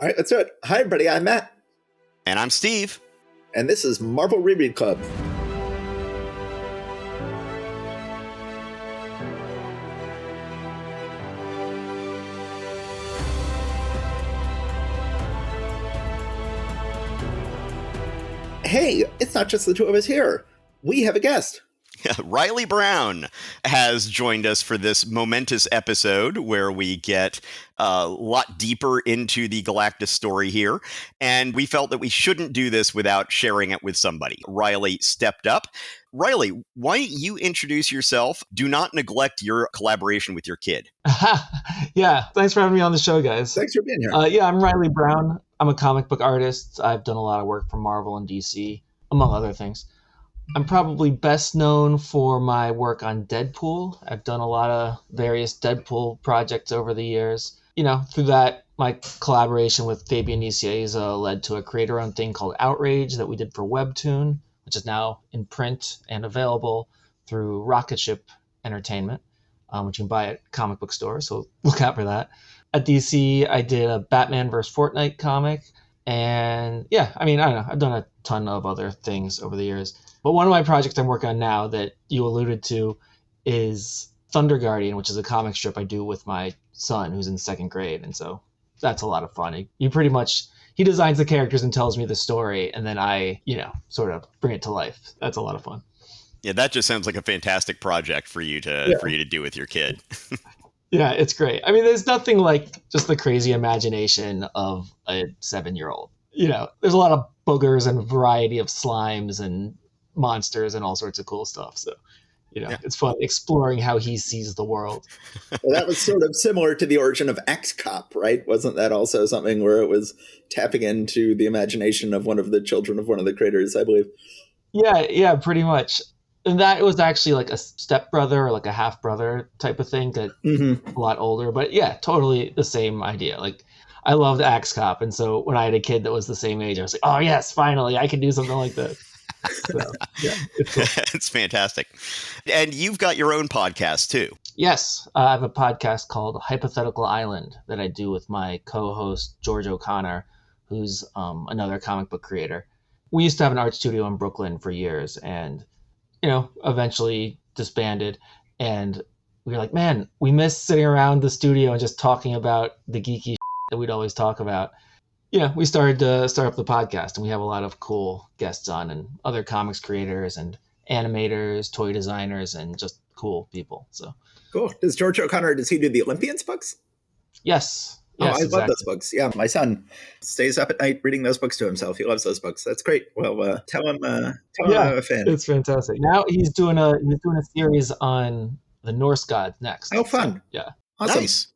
All right, let's do it. Hi, everybody. I'm Matt. And I'm Steve. And this is Marvel Reread Club. Hey, it's not just the two of us here. We have a guest. Riley Brown has joined us for this momentous episode where we get a lot deeper into the Galactus story here. And we felt that we shouldn't do this without sharing it with somebody. Riley stepped up. Riley, why don't you introduce yourself? Do not neglect your collaboration with your kid. Yeah, thanks for having me on the show, guys. Thanks for being here. I'm Riley Brown. I'm a comic book artist. I've done a lot of work for Marvel and DC, among other things. I'm probably best known for my work on Deadpool. I've done a lot of various Deadpool projects over the years. Through that, my collaboration with Fabian Nicieza led to a creator-owned thing called Outrage that we did for Webtoon, which is now in print and available through Rocket Ship Entertainment, which you can buy at comic book stores, so look out for that. At DC, I did a Batman vs. Fortnite comic, and I don't know, I've done a ton of other things over the years. But one of my projects I'm working on now that you alluded to is Thunder Guardian, which is a comic strip I do with my son who's in second grade. And so that's a lot of fun. He designs the characters and tells me the story, and then I, sort of bring it to life. That's a lot of fun. Yeah, that just sounds like a fantastic project for you to do with your kid. Yeah, it's great. I mean, there's nothing like just the crazy imagination of a 7-year-old. There's a lot of boogers and a variety of slimes and monsters and all sorts of cool stuff. So, It's fun exploring how he sees the world. Well, that was sort of similar to the origin of X-Cop, right? Wasn't that also something where it was tapping into the imagination of one of the children of one of the creators, I believe? Yeah, pretty much. And that was actually like a stepbrother or like a half-brother type of thing that a lot older. But yeah, totally the same idea. Like, I loved X-Cop. And so when I had a kid that was the same age, I was like, oh, yes, finally, I can do something like this. So, it's cool. It's fantastic. And you've got your own podcast, too. Yes. I have a podcast called Hypothetical Island that I do with my co-host, George O'Connor, who's another comic book creator. We used to have an art studio in Brooklyn for years and, eventually disbanded. And we were like, man, we miss sitting around the studio and just talking about the geeky shit that we'd always talk about. We started to start up the podcast, and we have a lot of cool guests on and other comics creators and animators, toy designers, and just cool people. So cool. Does George O'Connor, does he do the Olympians books? Yes. I love those books. Yeah, my son stays up at night reading those books to himself. He loves those books. That's great. Well, tell him I'm a fan. It's fantastic. Now he's doing a series on the Norse gods next. Oh, fun. So, yeah. Awesome. Nice.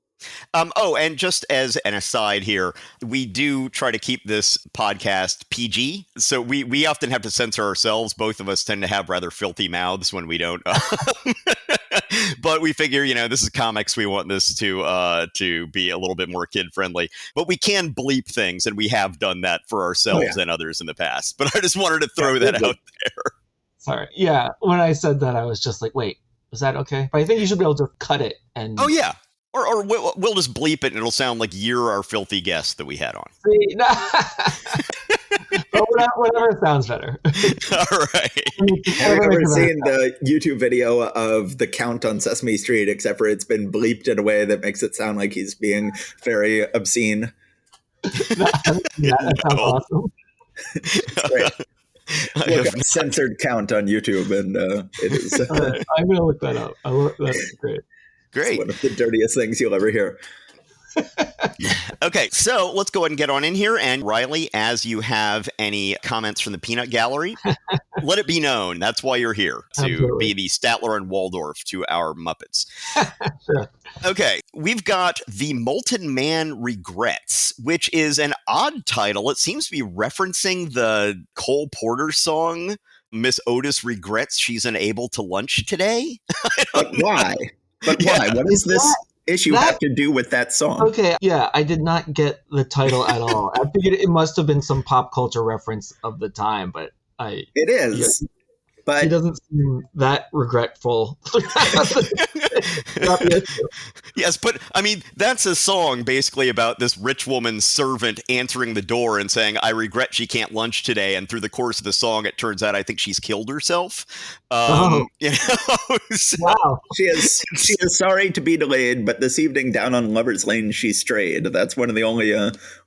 And just as an aside here, we do try to keep this podcast PG. So we often have to censor ourselves. Both of us tend to have rather filthy mouths when we don't. But we figure, this is comics. We want this to be a little bit more kid friendly. But we can bleep things, and we have done that for ourselves and others in the past. But I just wanted to throw that out there. Sorry. Yeah. When I said that, I was just like, wait, was that okay? But I think you should be able to cut it. And oh, yeah. Or we'll just bleep it and it'll sound like you're our filthy guest that we had on. See, no. Whatever sounds better. All right. Have you ever seen the YouTube video of the Count on Sesame Street, except for it's been bleeped in a way that makes it sound like he's being very obscene? That sounds awesome. Great. Look up censored Count on YouTube, and it is. I'm going to look that up. That's great. Great. It's one of the dirtiest things you'll ever hear. Okay, so let's go ahead and get on in here. And Riley, as you have any comments from the peanut gallery, let it be known. That's why you're here, to be the Statler and Waldorf to our Muppets. Sure. Okay, we've got The Molten Man Regrets, which is an odd title. It seems to be referencing the Cole Porter song, Miss Otis Regrets She's Unable to Lunch Today. But why? But why? What does this issue have to do with that song? Okay, yeah, I did not get the title at all. I figured it must have been some pop culture reference of the time, but It is. But he doesn't seem that regretful. Yes, but I mean, that's a song basically about this rich woman's servant answering the door and saying, I regret she can't lunch today. And through the course of the song, it turns out I think she's killed herself. You know, so, Wow. she is sorry to be delayed, but this evening down on Lover's Lane she strayed. That's one of the only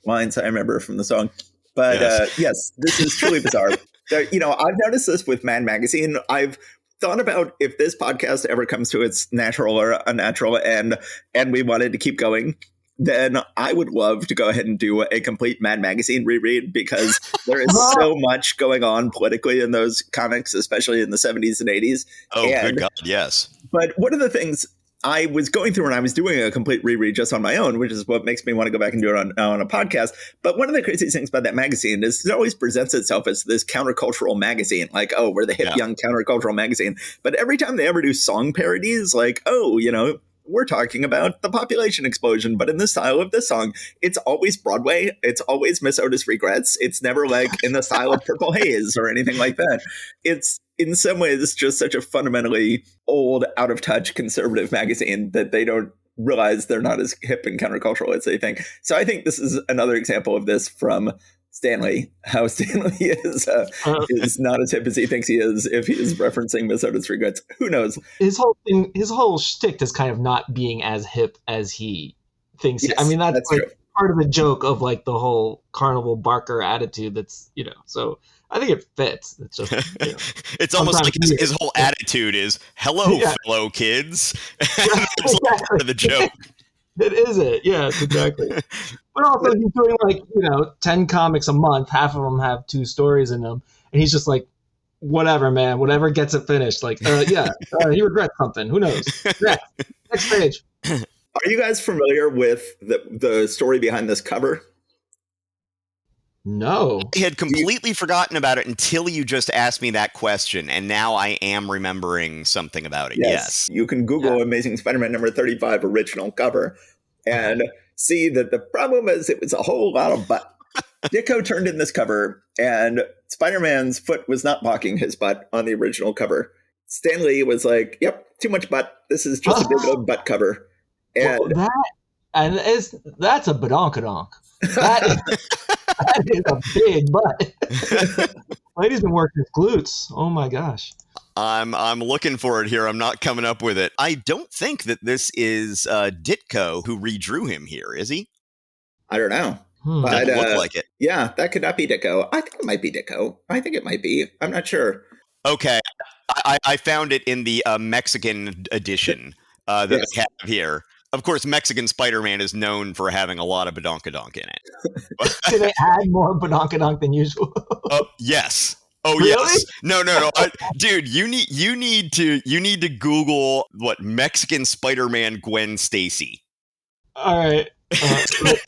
lines I remember from the song. But yes, this is truly bizarre. You know, I've noticed this with Mad Magazine. I've thought about if this podcast ever comes to its natural or unnatural end and we wanted to keep going, then I would love to go ahead and do a complete Mad Magazine reread, because there is so much going on politically in those comics, especially in the 70s and 80s. Oh, good God, yes. But one of the things I was going through when I was doing a complete reread just on my own, which is what makes me want to go back and do it on a podcast. But one of the craziest things about that magazine is it always presents itself as this countercultural magazine, like, oh, we're the hip, young countercultural magazine. But every time they ever do song parodies, like, oh, you know, we're talking about the population explosion, but in the style of this song, it's always Broadway. It's always Miss Otis Regrets. It's never like in the style of Purple Haze or anything like that. It's in some ways just such a fundamentally old, out of touch conservative magazine that they don't realize they're not as hip and countercultural as they think. So I think this is another example of this from Stanley, how Stanley is not as hip as he thinks he is if he is referencing Miss Otis Regrets. Who knows? His whole shtick is kind of not being as hip as he thinks. Yes, I mean, that's like part of the joke of like the whole Carnival Barker attitude. That's, you know, so I think it fits. It's just, you know, it's almost like his whole attitude is, hello, fellow kids. That's like part of the joke. It is it. Yes, exactly. But also he's doing like, you know, 10 comics a month. Half of them have 2 stories in them. And he's just like, whatever, man, whatever gets it finished. Like, he regrets something. Who knows? Next page. Are you guys familiar with the story behind this cover? No. I had completely forgotten about it until you just asked me that question, and now I am remembering something about it. Yes. You can Google Amazing Spider-Man number 35 original cover and see that the problem is it was a whole lot of butt. Ditko turned in this cover, and Spider-Man's foot was not blocking his butt on the original cover. Stan Lee was like, yep, too much butt. This is just a big old butt cover. And that's a badonkadonk. That is a big butt. Lady's been working his glutes. Oh my gosh. I'm looking for it here. I'm not coming up with it. I don't think that this is Ditko who redrew him here, is he? I don't know. But, doesn't look like it. Yeah, that could not be Ditko. I think it might be Ditko. I think it might be. I'm not sure. Okay. I found it in the Mexican edition that they have here. Of course, Mexican Spider-Man is known for having a lot of badonkadonk in it. Do they add more badonkadonk than usual? Yes. Oh, really? Yes. No. Dude, you need to Google what Mexican Spider-Man Gwen Stacy. All right.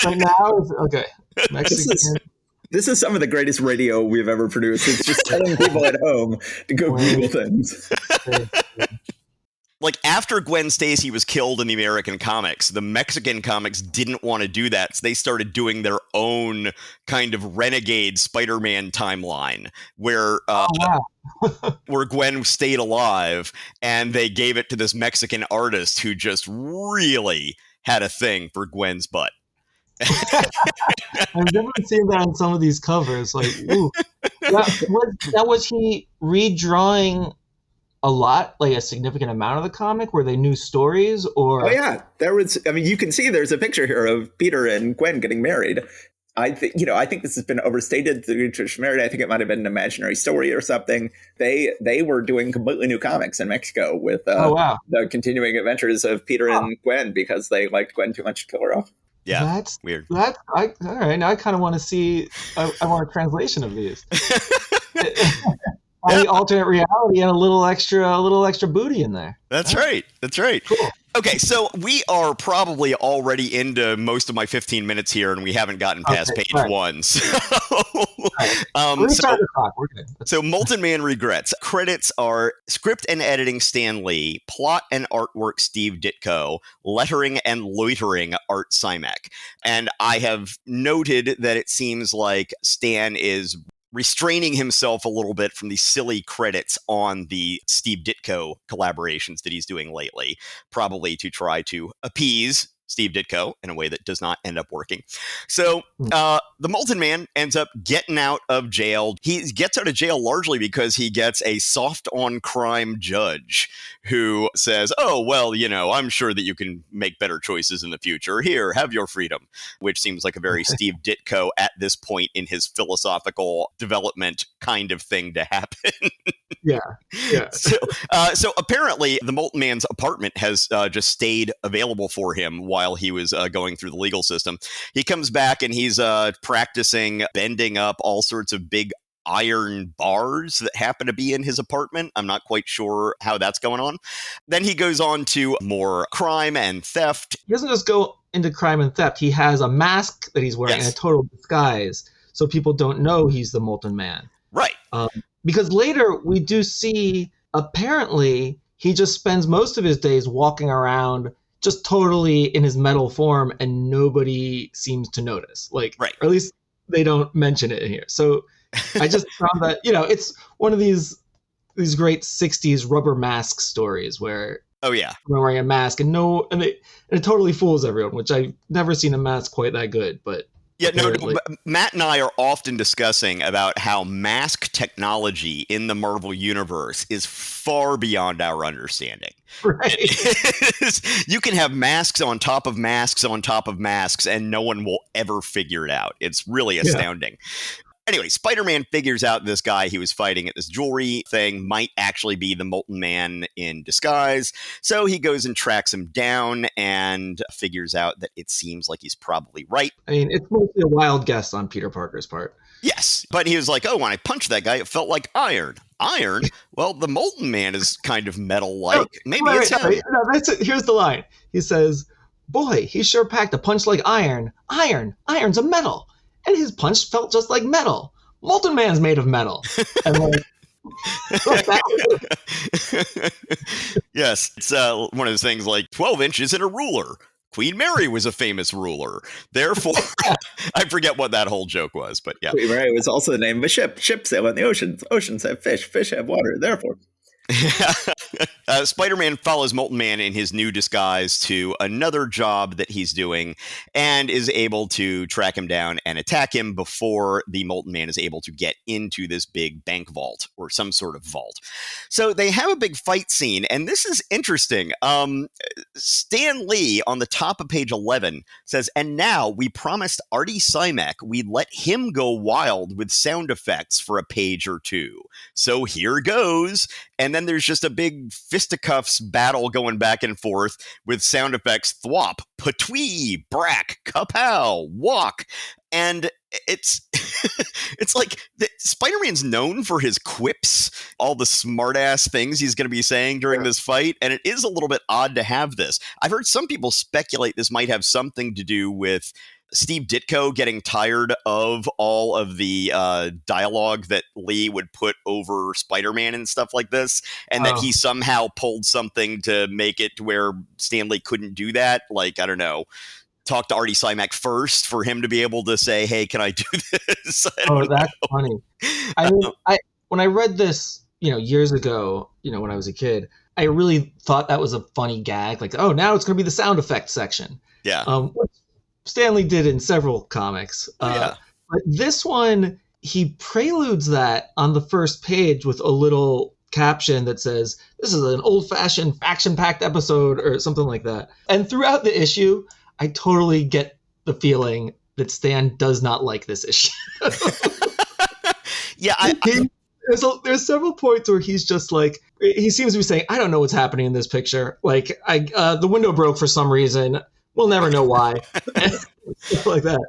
Right now, okay. Mexican. This is some of the greatest radio we've ever produced. It's just telling people at home to go Google things. Like, after Gwen Stacy was killed in the American comics, the Mexican comics didn't want to do that, so they started doing their own kind of renegade Spider-Man timeline where where Gwen stayed alive, and they gave it to this Mexican artist who just really had a thing for Gwen's butt. I've never seen that on some of these covers. Like, ooh. Was he redrawing a lot, like a significant amount of the comic? Were they new stories, or? Oh yeah, there was. I mean, you can see there's a picture here of Peter and Gwen getting married. I think this has been overstated. The tradition married. I think it might have been an imaginary story or something. They were doing completely new comics in Mexico with the continuing adventures of Peter and Gwen because they liked Gwen too much to kill her off. Yeah, that's weird. All right, now I kind of want to see. I want a translation of these. The alternate reality and a little extra booty in there. That's right. Cool. Okay, so we are probably already into most of my 15 minutes here, and we haven't gotten past page 1. So, start the clock. We're good. So Molten Man regrets. Credits are script and editing Stan Lee, plot and artwork Steve Ditko, lettering and loitering Art Simek. And I have noted that it seems like Stan is restraining himself a little bit from the silly credits on the Steve Ditko collaborations that he's doing lately, probably to try to appease Steve Ditko in a way that does not end up working. So the Molten Man ends up getting out of jail. He gets out of jail largely because he gets a soft on crime judge who says, oh, well, you know, I'm sure that you can make better choices in the future. Here, have your freedom, which seems like a very Steve Ditko at this point in his philosophical development kind of thing to happen. Yeah. So apparently the Molten Man's apartment has just stayed available for him while he was going through the legal system. He comes back and he's practicing bending up all sorts of big iron bars that happen to be in his apartment. I'm not quite sure how that's going on. Then he goes on to more crime and theft. He doesn't just go into crime and theft. He has a mask that he's wearing and a total disguise, so people don't know he's the Molten Man. Right. Because later we do see, apparently, he just spends most of his days walking around just totally in his metal form and nobody seems to notice. Like, right. Or at least they don't mention it in here. So I just found that, you know, it's one of these great 60s rubber mask stories where they're wearing a mask and it totally fools everyone, which I've never seen a mask quite that good, but yeah, no, Matt and I are often discussing about how mask technology in the Marvel Universe is far beyond our understanding. Right. You can have masks on top of masks on top of masks, and no one will ever figure it out. It's really astounding. Anyway, Spider-Man figures out this guy he was fighting at this jewelry thing might actually be the Molten Man in disguise. So he goes and tracks him down and figures out that it seems like he's probably right. I mean, it's mostly a wild guess on Peter Parker's part. Yes, but he was like, oh, when I punched that guy, it felt like iron. Iron? Well, the Molten Man is kind of metal-like. Maybe it's him. No, that's it. Here's the line. He says, boy, he sure packed a punch like iron. Iron's a metal. And his punch felt just like metal. Molten Man's made of metal. And yes, it's one of those things like 12 inches in a ruler. Queen Mary was a famous ruler. Therefore, I forget what that whole joke was, but yeah. Queen Mary was also the name of a ship. Ships sail on the oceans. Oceans have fish. Fish have water. Therefore. Spider-Man follows Molten Man in his new disguise to another job that he's doing and is able to track him down and attack him before the Molten Man is able to get into this big bank vault or some sort of vault. So they have a big fight scene, and this is interesting. Stan Lee on the top of page 11 says, and now we promised Artie Simek we'd let him go wild with sound effects for a page or two. So here goes. And then there's just a big fisticuffs battle going back and forth with sound effects: thwop, patwee, brack, kapow, walk. And it's it's like Spider-Man's known for his quips, all the smart-ass things he's going to be saying during this fight, and it is a little bit odd to have this. I've heard some people speculate this might have something to do with Steve Ditko getting tired of all of the dialogue that Lee would put over Spider-Man and stuff like this, and that he somehow pulled something to make it to where Stan Lee couldn't do that. Like, I don't know, talk to Artie Simek first for him to be able to say, hey, can I do this? That's funny. I mean, when I read this, years ago, when I was a kid, I really thought that was a funny gag. Like, oh, now it's going to be the sound effects section. Yeah. Which Stan Lee did in several comics. But this one, he preludes that on the first page with a little caption that says, this is an old-fashioned, action-packed episode, or something like that. And throughout the issue, I totally get the feeling that Stan does not like this issue. There's several points where he's just like, he seems to be saying, I don't know what's happening in this picture. Like, the window broke for some reason. We'll never know why. Stuff like that.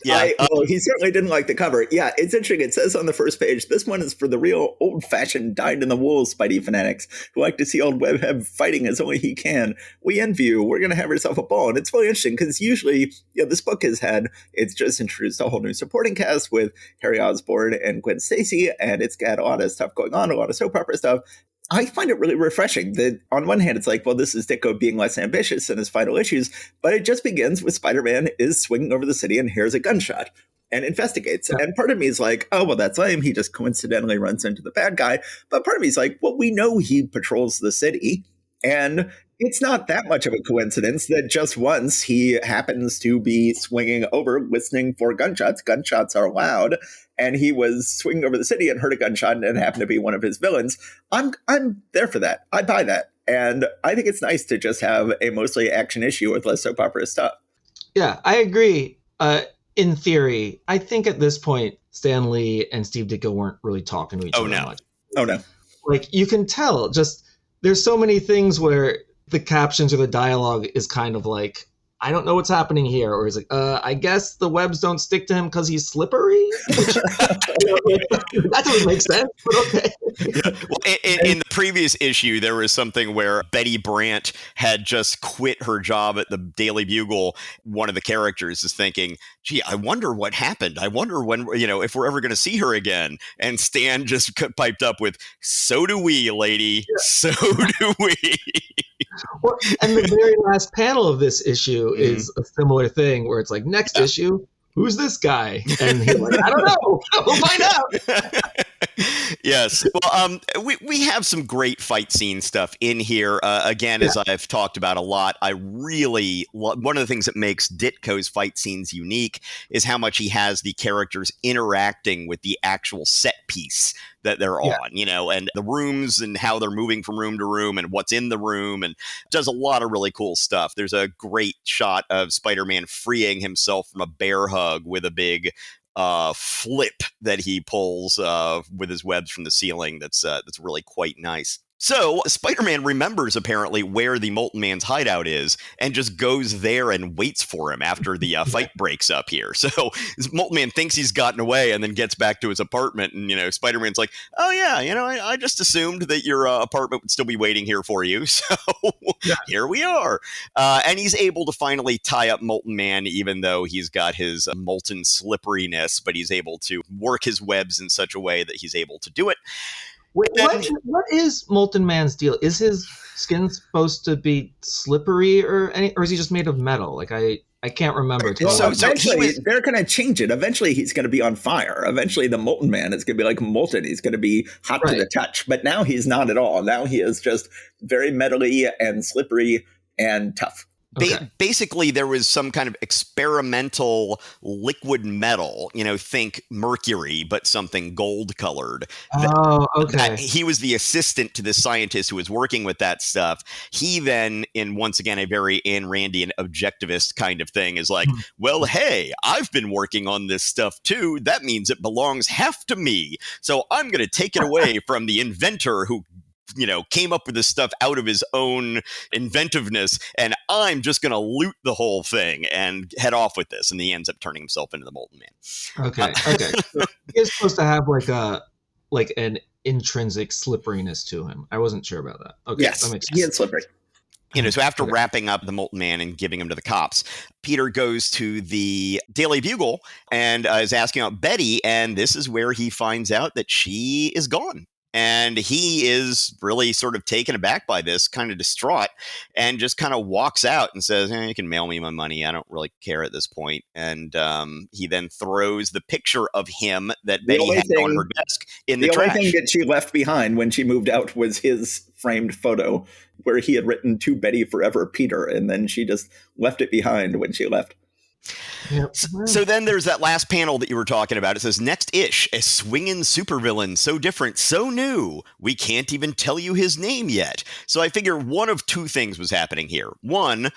Yeah, he certainly didn't like the cover. Yeah, it's interesting. It says on the first page, this one is for the real old-fashioned, dyed-in-the-wool Spidey fanatics who like to see old Webhead fighting as only he can. We envy you. We're going to have ourselves a ball. And it's really interesting because usually, this book it's just introduced a whole new supporting cast with Harry Osborn and Gwen Stacy, and it's got a lot of stuff going on, a lot of soap opera stuff. I find it really refreshing that on one hand, it's like, well, this is Ditko being less ambitious in his final issues, but it just begins with Spider-Man is swinging over the city and hears a gunshot. and investigates. Yeah. And part of me is like, oh, well, that's lame. He just coincidentally runs into the bad guy. But part of me is like, well, we know he patrols the city. And it's not that much of a coincidence that just once he happens to be swinging over, listening for gunshots. Gunshots are loud. And he was swinging over the city and heard a gunshot and it happened to be one of his villains. I'm there for that. I buy that. And I think it's nice to just have a mostly action issue with less soap opera stuff. Yeah, I agree. In theory, I think at this point, Stan Lee and Steve Ditko weren't really talking to each other much. Oh, no. Like, you can tell, just there's so many things where the captions or the dialogue is kind of like, I don't know what's happening here. Or he's like, I guess the webs don't stick to him because he's slippery? Which, that doesn't make sense, but okay. Yeah. Well, in the previous issue, there was something where Betty Brant had just quit her job at the Daily Bugle. One of the characters is thinking, gee, I wonder what happened. I wonder when, if we're ever going to see her again. And Stan just piped up with, so do we, lady. Yeah. So do we. Well, and the very last panel of this issue is a similar thing where it's like, next issue, who's this guy? And he's like, I don't know. We'll find out. Yes. Well, we have some great fight scene stuff in here. Again, as I've talked about a lot, I really one of the things that makes Ditko's fight scenes unique is how much he has the characters interacting with the actual set piece that they're on, and the rooms and how they're moving from room to room and what's in the room, and does a lot of really cool stuff. There's a great shot of Spider-Man freeing himself from a bear hug with a big flip that he pulls with his webs from the ceiling. That's really quite nice. So Spider-Man remembers apparently where the Molten Man's hideout is and just goes there and waits for him after the fight breaks up here. So Molten Man thinks he's gotten away and then gets back to his apartment. And, Spider-Man's like, oh, yeah, I just assumed that your apartment would still be waiting here for you. So here we are. And he's able to finally tie up Molten Man, even though he's got his molten slipperiness, but he's able to work his webs in such a way that he's able to do it. Wait, what is Molten Man's deal? Is his skin supposed to be slippery or is he just made of metal? Like I can't remember. So eventually they're going to change it. Eventually he's going to be on fire. Eventually the Molten Man is going to be like molten. He's going to be hot to the touch. But now he's not at all. Now he is just very metally and slippery and tough. Okay. Basically, there was some kind of experimental liquid metal, think mercury, but something gold colored. Oh, okay. He was the assistant to the scientist who was working with that stuff. He then, in once again, a very Ayn Randian objectivist kind of thing, is like, well, hey, I've been working on this stuff too. That means it belongs half to me. So I'm going to take it away from the inventor who came up with this stuff out of his own inventiveness, and I'm just going to loot the whole thing and head off with this. And he ends up turning himself into the Molten Man. Okay. So he's supposed to have like an intrinsic slipperiness to him. I wasn't sure about that. Okay, yes, that makes sense. He is slippery. So after wrapping up the Molten Man and giving him to the cops, Peter goes to the Daily Bugle and is asking about Betty, and this is where he finds out that she is gone. And he is really sort of taken aback by this, kind of distraught, and just kind of walks out and says, you can mail me my money. I don't really care at this point. And he then throws the picture of him that Betty had on her desk in the trash. The only thing that she left behind when she moved out was his framed photo where he had written "To Betty Forever, Peter," and then she just left it behind when she left. Yep. So then there's that last panel that you were talking about. It says, next ish, a swinging supervillain, so different, so new, we can't even tell you his name yet. So I figure one of two things was happening here. One,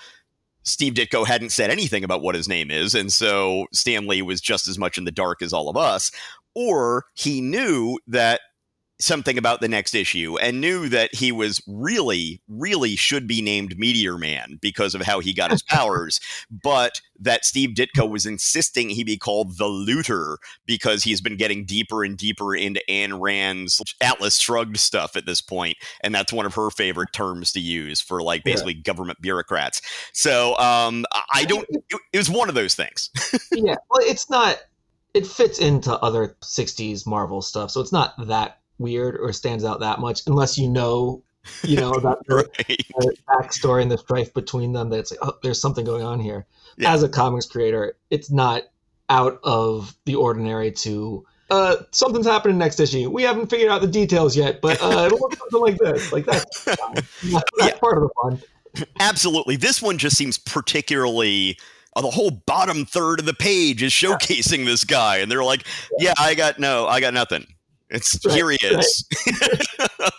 Steve Ditko hadn't said anything about what his name is, and so Stan Lee was just as much in the dark as all of us. Or he knew that something about the next issue and knew that he was really should be named Meteor Man because of how he got his powers, but that Steve Ditko was insisting he be called the Looter because he's been getting deeper and deeper into Ayn Rand's Atlas Shrugged stuff at this point, and that's one of her favorite terms to use for basically government bureaucrats. So it was one of those things. Yeah, well, it's not, it fits into other 60s Marvel stuff, so it's not that weird or stands out that much unless you know about the backstory and the strife between them, that it's like, oh, there's something going on here. As a comics creator, it's not out of the ordinary to something's happening next issue. We haven't figured out the details yet, but it'll look something like this. Like that's fine. That's part of the fun. Absolutely. This one just seems particularly the whole bottom third of the page is showcasing this guy, and they're like, "Yeah, I got nothing. It's right, here he is." Right.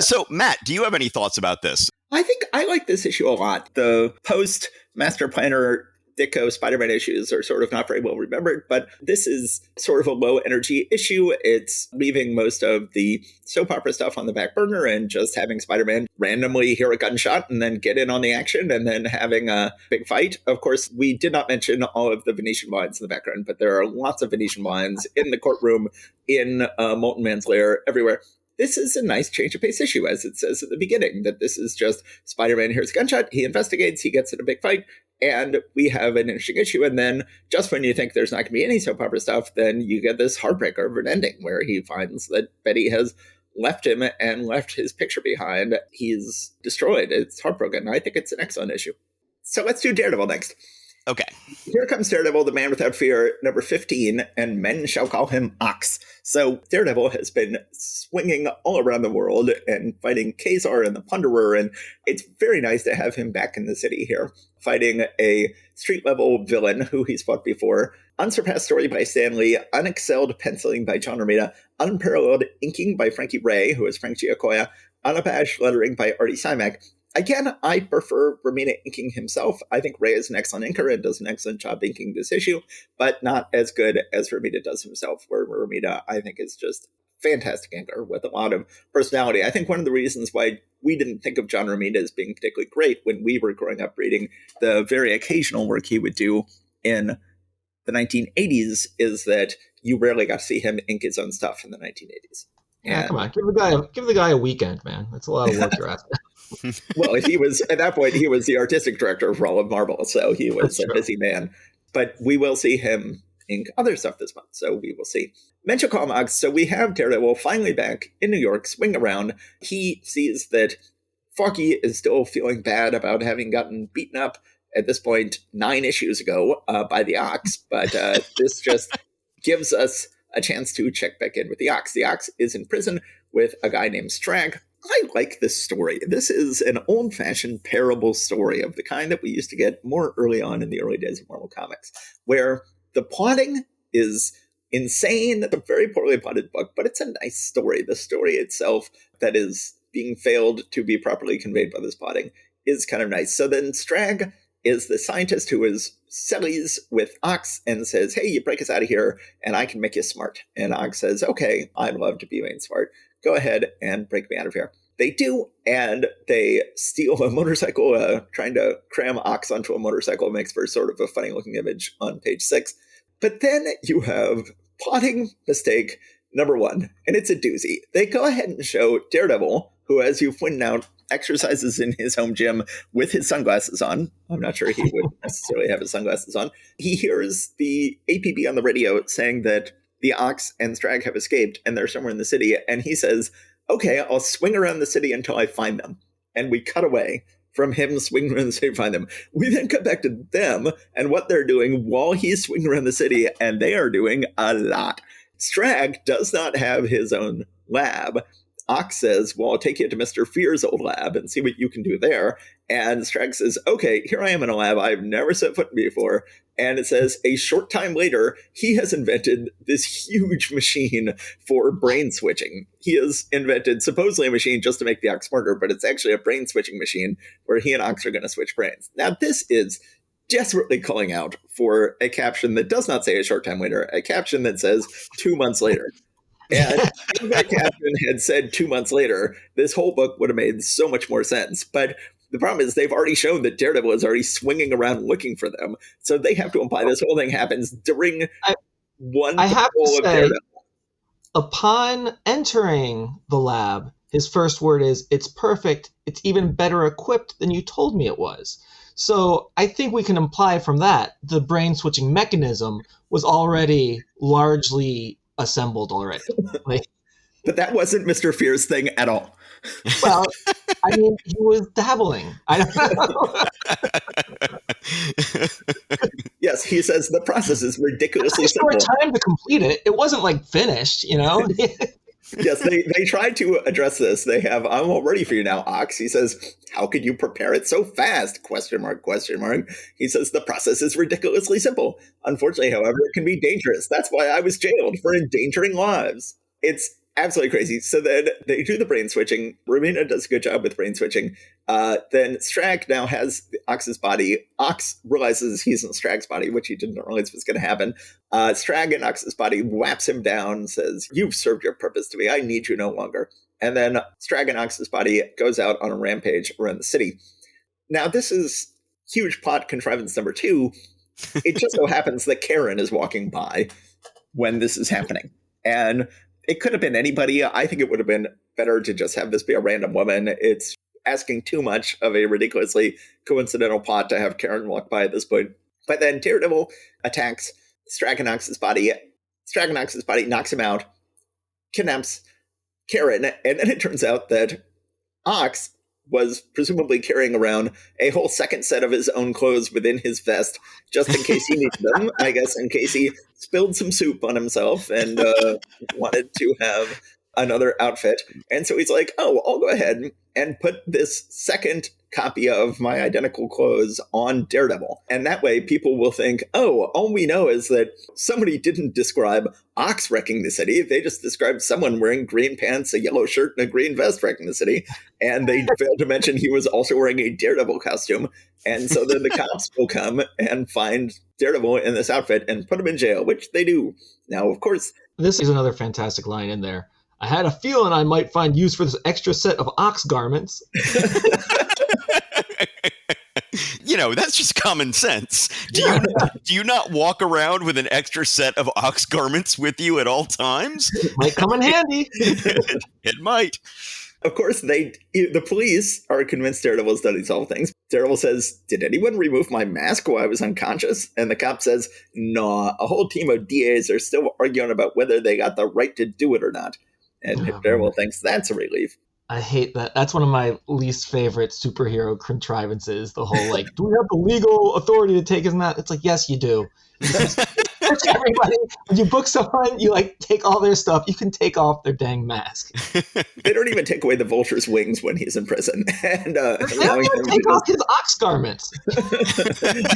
So, Matt, do you have any thoughts about this? I think I like this issue a lot. The post Master Planner Ditko Spider-Man issues are sort of not very well remembered, but this is sort of a low energy issue. It's leaving most of the soap opera stuff on the back burner and just having Spider-Man randomly hear a gunshot and then get in on the action and then having a big fight. Of course, we did not mention all of the Venetian blinds in the background, but there are lots of Venetian blinds in the courtroom, in Molten Man's lair, everywhere. This is a nice change of pace issue, as it says at the beginning, that this is just Spider-Man hears a gunshot, he investigates, he gets in a big fight, and we have an interesting issue. And then just when you think there's not going to be any soap opera stuff, then you get this heartbreaker of an ending where he finds that Betty has left him and left his picture behind. He's destroyed. It's heartbroken. I think it's an excellent issue. So let's do Daredevil next. Okay. Here comes Daredevil, the Man Without Fear, number 15, and men shall call him Ox. So Daredevil has been swinging all around the world and fighting Kazar and the Plunderer, and it's very nice to have him back in the city here, fighting a street-level villain who he's fought before. Unsurpassed story by Stan Lee, unexcelled penciling by John Romita, unparalleled inking by Frankie Ray, who is Frank Giacoya, unabashed lettering by Artie Simek. Again, I prefer Romita inking himself. I think Ray is an excellent inker and does an excellent job inking this issue, but not as good as Romita does himself, where Romita, I think, is just fantastic inker with a lot of personality. I think one of the reasons why we didn't think of John Romita as being particularly great when we were growing up reading the very occasional work he would do in the 1980s is that you rarely got to see him ink his own stuff in the 1980s. Yeah, come on, give the guy a weekend, man. That's a lot of work you're asking. Well, he was, at that point, he was the artistic director for all of Marvel, so he was a busy man. But we will see him ink other stuff this month, so we will see. Mention Comics, so we have Daredevil finally back in New York, swing around. He sees that Foggy is still feeling bad about having gotten beaten up at this point 9 issues ago by the Ox, but this just gives us a chance to check back in with the Ox. The Ox is in prison with a guy named Strag. I like this story. This is an old-fashioned parable story of the kind that we used to get more early on in the early days of Marvel Comics, where the plotting is insane. It's a very poorly plotted book, but it's a nice story. The story itself that is being failed to be properly conveyed by this plotting is kind of nice. So then Strag is the scientist who is sellies with Ox and says, hey, you break us out of here and I can make you smart. And Ox says, okay, I'd love to be made smart. Go ahead and break me out of here. They do, and they steal a motorcycle, trying to cram Ox onto a motorcycle makes for sort of a funny-looking image on page 6. But then you have plotting mistake number 1, and it's a doozy. They go ahead and show Daredevil, who, as you pointed out, exercises in his home gym with his sunglasses on. I'm not sure he would necessarily have his sunglasses on. He hears the APB on the radio saying that the Ox and Strag have escaped and they're somewhere in the city. And he says, okay, I'll swing around the city until I find them. And we cut away from him swinging around the city to find them. We then cut back to them and what they're doing while he's swinging around the city. And they are doing a lot. Strag does not have his own lab. Ox says, well, I'll take you to Mr. Fear's old lab and see what you can do there. And Strag says, okay, here I am in a lab I've never set foot in before. And it says, a short time later, he has invented this huge machine for brain switching. He has invented supposedly a machine just to make the Ox smarter, but it's actually a brain switching machine where he and Ox are going to switch brains. Now, this is desperately calling out for a caption that does not say a short time later, a caption that says 2 months later. And if that caption had said 2 months later, this whole book would have made so much more sense. But the problem is they've already shown that Daredevil is already swinging around looking for them. So they have to imply this whole thing happens during one patrol of Daredevil. Upon entering the lab, his first word is, it's perfect. It's even better equipped than you told me it was. So I think we can imply from that the brain switching mechanism was already largely assembled already. But that wasn't Mr. Fear's thing at all. Well, I mean, he was dabbling. I don't know. Yes, he says the process is ridiculously Short simple. time to complete it. It wasn't like finished, you know. Yes, they tried to address this. They have, I'm all ready for you now, Ox. He says, how could you prepare it so fast? Question mark, question mark. He says, the process is ridiculously simple. Unfortunately, however, it can be dangerous. That's why I was jailed, for endangering lives. It's absolutely crazy. So then they do the brain switching. Romina does a good job with brain switching. Then Strag now has Ox's body. Ox realizes he's in Strag's body, which he didn't realize was going to happen. Strag in Ox's body whaps him down, says, you've served your purpose to me. I need you no longer. And then Strag in Ox's body goes out on a rampage around the city. Now, this is huge plot contrivance number 2. It just so happens that Karen is walking by when this is happening. And it could have been anybody. I think it would have been better to just have this be a random woman. It's asking too much of a ridiculously coincidental plot to have Karen walk by at this point. But then Daredevil attacks Straganox's body. Straganox's body knocks him out, kidnaps Karen, and then it turns out that Ox was presumably carrying around a whole second set of his own clothes within his vest, just in case he needed them, I guess, in case he spilled some soup on himself and wanted to have another outfit. And so he's like, oh, I'll go ahead and put this second copy of my identical clothes on Daredevil. And that way people will think, oh, all we know is that somebody didn't describe Ox wrecking the city. They just described someone wearing green pants, a yellow shirt, and a green vest wrecking the city. And they failed to mention he was also wearing a Daredevil costume. And so then the cops will come and find Daredevil in this outfit and put him in jail, which they do. Now, of course, this is another fantastic line in there. I had a feeling I might find use for this extra set of Ox garments. You know, that's just common sense. Do you not walk around with an extra set of Ox garments with you at all times? It might come in handy. It might. Of course, the police are convinced Daredevil's done these awful things. Daredevil says, did anyone remove my mask while I was unconscious? And the cop says, nah, a whole team of DAs are still arguing about whether they got the right to do it or not. And Daredevil thinks that's a relief. I hate that. That's one of my least favorite superhero contrivances. The whole, like, do we have the legal authority to take his mask? It's like, yes, you do. Everybody, when you book someone, you like take all their stuff. You can take off their dang mask. They don't even take away the vulture's wings when he's in prison. And they don't even take off his Ox garments.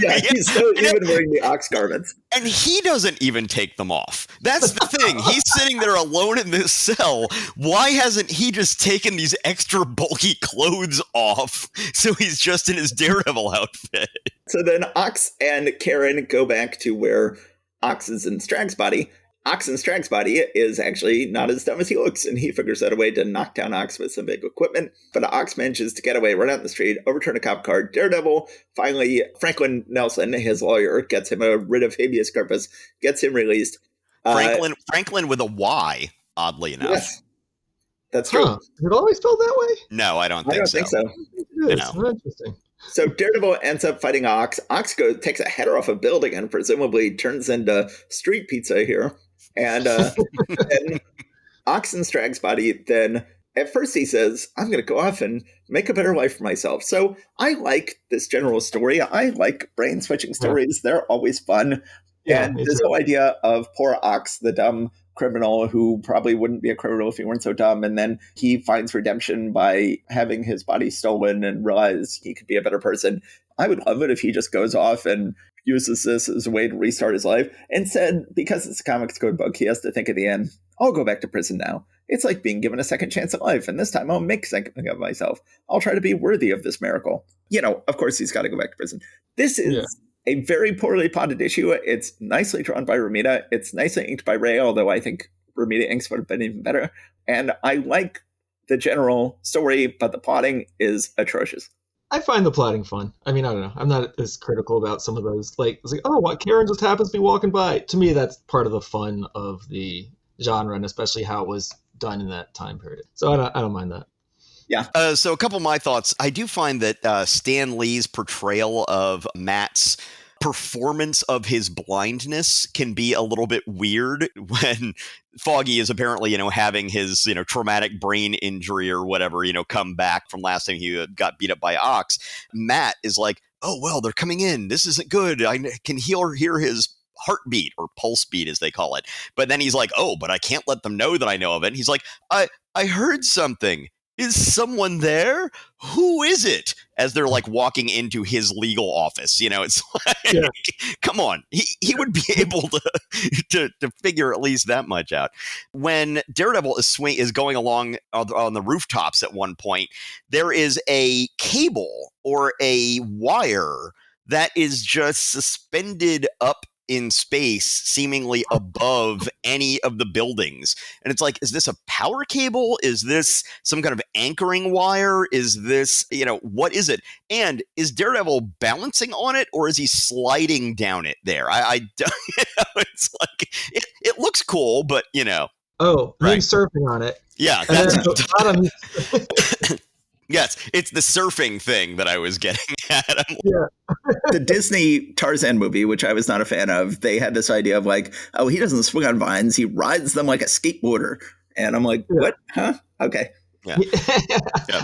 Yeah, he's still even wearing the Ox garments. And he doesn't even take them off. That's the thing. He's sitting there alone in this cell. Why hasn't he just taken these extra bulky clothes off so he's just in his Daredevil outfit? So then Ox and Karen go back to where Ox is in Strag's body. Ox in Strag's body is actually not as dumb as he looks, and he figures out a way to knock down Ox with some big equipment. But Ox manages to get away, run out the street, overturn a cop car. Daredevil, finally, Franklin Nelson, his lawyer, gets him a writ of habeas corpus, gets him released. Franklin with a Y, oddly enough. Yes, that's true. Huh. Is it always spelled that way? No, I don't think I don't so. think so. It is. No. Interesting. So Daredevil ends up fighting Ox. Ox takes a header off a building and presumably turns into street pizza here. And then Ox in Strag's body, then at first he says, I'm going to go off and make a better life for myself. So I like this general story. I like brain switching stories. They're always fun. Yeah, and this whole idea of poor Ox, the dumb criminal who probably wouldn't be a criminal if he weren't so dumb, and then he finds redemption by having his body stolen and realize he could be a better person. I would love it if he just goes off and uses this as a way to restart his life. Instead, because it's a comics code book, he has to think at the end, I'll go back to prison now. It's like being given a second chance at life, and this time I'll make something of myself. I'll try to be worthy of this miracle. You know, of course he's got to go back to prison. This is a very poorly plotted issue. It's nicely drawn by Romita. It's nicely inked by Ray, although I think Romita inks would have been even better. And I like the general story, but the plotting is atrocious. I find the plotting fun. I mean, I don't know. I'm not as critical about some of those. Like, it's like, oh, what? Karen just happens to be walking by. To me, that's part of the fun of the genre, and especially how it was done in that time period. So I don't mind that. Yeah. So a couple of my thoughts. I do find that Stan Lee's portrayal of Matt's performance of his blindness can be a little bit weird when Foggy is apparently, having his, traumatic brain injury or whatever, come back from last time he got beat up by Ox. Matt is like, oh, well, they're coming in. This isn't good. I can hear his heartbeat or pulse beat, as they call it. But then he's like, oh, but I can't let them know that I know of it. And he's like, I heard something. Is someone there? Who is it? As they're like walking into his legal office, it's like, come on, he would be able to figure at least that much out. When Daredevil is going along on the rooftops at one point, there is a cable or a wire that is just suspended up in space, seemingly above any of the buildings. And it's like, is this a power cable? Is this some kind of anchoring wire? Is this, what is it? And is Daredevil balancing on it, or is he sliding down it there? I it's like, it looks cool, but Oh, right. He's surfing on it. Yeah. And then at the bottom, yes, it's the surfing thing that I was getting at. The Disney Tarzan movie, which I was not a fan of, they had this idea of like, oh, he doesn't swing on vines, he rides them like a skateboarder. And I'm like, what? Huh? Okay. Yeah.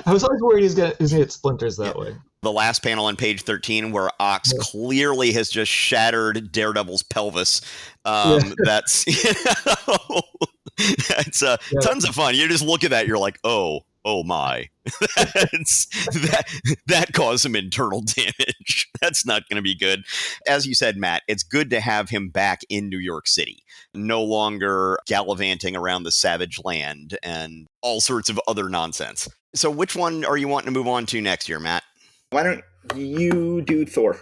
I was always worried he's gonna hit splinters that way. The last panel on page 13 where Ox clearly has just shattered Daredevil's pelvis. That's it's tons of fun. You just look at that, you're like, oh my. that caused some internal damage. That's not going to be good. As you said, Matt, it's good to have him back in New York City, no longer gallivanting around the savage land and all sorts of other nonsense. So which one are you wanting to move on to next year, Matt? Why don't you do Thor?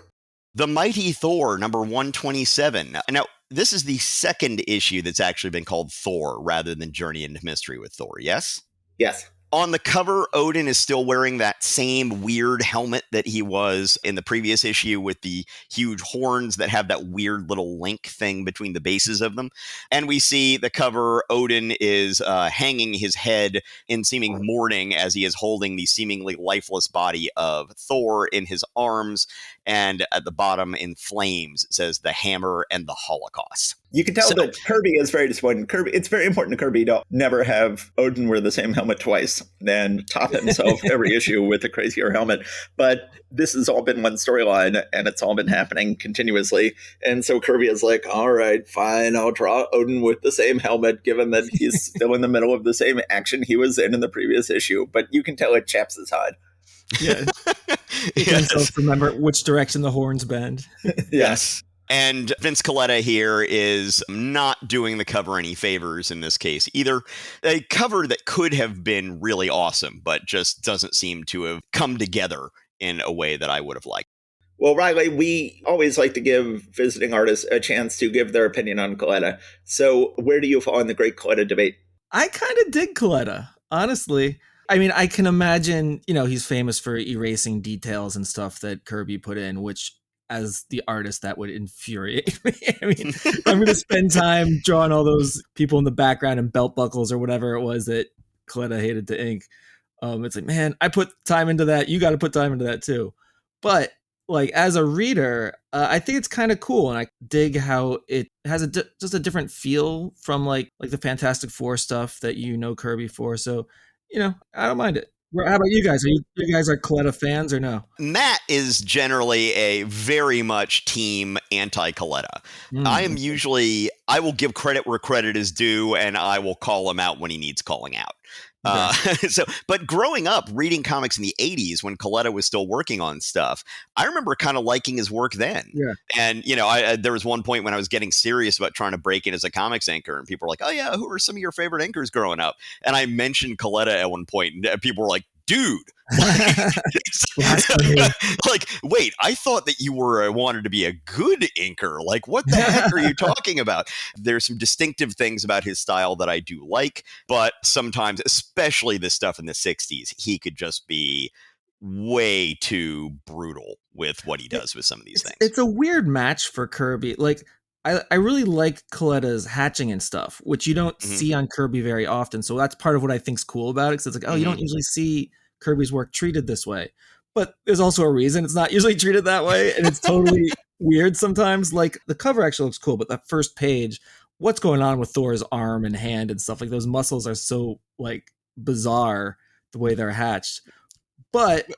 The Mighty Thor, number 127. Now, this is the second issue that's actually been called Thor rather than Journey into Mystery with Thor, yes? Yes. On the cover, Odin is still wearing that same weird helmet that he was in the previous issue with the huge horns that have that weird little link thing between the bases of them. And we see the cover, Odin is hanging his head in seeming mourning as he is holding the seemingly lifeless body of Thor in his arms. And at the bottom in flames, it says the hammer and the Holocaust. You can tell that Kirby is very disappointed. It's very important to Kirby to never have Odin wear the same helmet twice and top himself every issue with a crazier helmet. But this has all been one storyline, and it's all been happening continuously. And so Kirby is like, all right, fine, I'll draw Odin with the same helmet, given that he's still in the middle of the same action he was in the previous issue. But you can tell it chaps his hide. Yeah. He can himself remember which direction the horns bend. Yes. And Vince Colletta here is not doing the cover any favors in this case either. A cover that could have been really awesome, but just doesn't seem to have come together in a way that I would have liked. Well, Riley, we always like to give visiting artists a chance to give their opinion on Colletta. So where do you fall in the great Colletta debate? I kind of dig Colletta, honestly. I mean, I can imagine, he's famous for erasing details and stuff that Kirby put in, which as the artist, that would infuriate me. I mean, I'm going to spend time drawing all those people in the background and belt buckles or whatever it was that Colletta hated to ink. It's like, man, I put time into that. You got to put time into that too. But like as a reader, I think it's kind of cool, and I dig how it has just a different feel from like the Fantastic Four stuff that Kirby for. So I don't mind it. How about you guys? You guys are Colletta fans or no? Matt is generally a very much team anti-Colletta. I will give credit where credit is due, and I will call him out when he needs calling out. But growing up reading comics in the 80s when Colletta was still working on stuff, I remember kind of liking his work then. Yeah. And, there was one point when I was getting serious about trying to break in as a comics anchor, and people were like, oh yeah, who are some of your favorite anchors growing up? And I mentioned Colletta at one point, and people were like, dude, like, wait, I thought that you wanted to be a good inker. Like, what the heck are you talking about? There's some distinctive things about his style that I do like, but sometimes, especially the stuff in the 60s, he could just be way too brutal with what he does with some of these things. It's a weird match for Kirby. Like, I really like Coletta's hatching and stuff, which you don't see on Kirby very often. So that's part of what I think's cool about it. Because it's like, oh, you don't usually see Kirby's work treated this way. But there's also a reason it's not usually treated that way. And it's totally weird sometimes. Like the cover actually looks cool, but that first page, what's going on with Thor's arm and hand and stuff, like those muscles are so like bizarre the way they're hatched. But,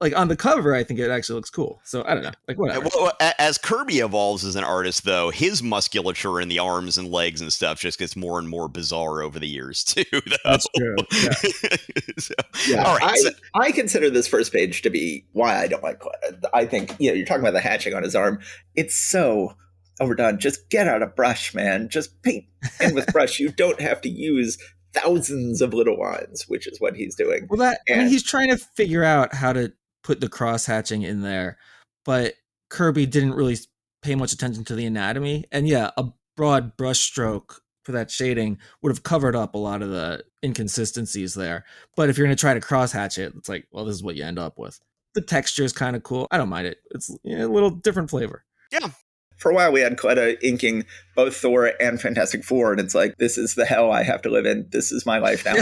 like on the cover, I think it actually looks cool. So I don't know, like whatever. Well, as Kirby evolves as an artist, though, his musculature in the arms and legs and stuff just gets more and more bizarre over the years, too. Though. That's true. Yeah. All right. I consider this first page to be why I don't like it. I think, you're talking about the hatching on his arm. It's so overdone. Just get out a brush, man. Just paint in with brush. You don't have to use thousands of little lines, which is what he's doing. Well, he's trying to figure out how to put the cross hatching in there, but Kirby didn't really pay much attention to the anatomy. And yeah, a broad brush stroke for that shading would have covered up a lot of the inconsistencies there. But if you're going to try to cross hatch it, it's like, well, this is what you end up with. The texture is kind of cool. I don't mind it. It's a little different flavor. Yeah. For a while, we had Coletta inking both Thor and Fantastic Four, and it's like, this is the hell I have to live in. This is my life now.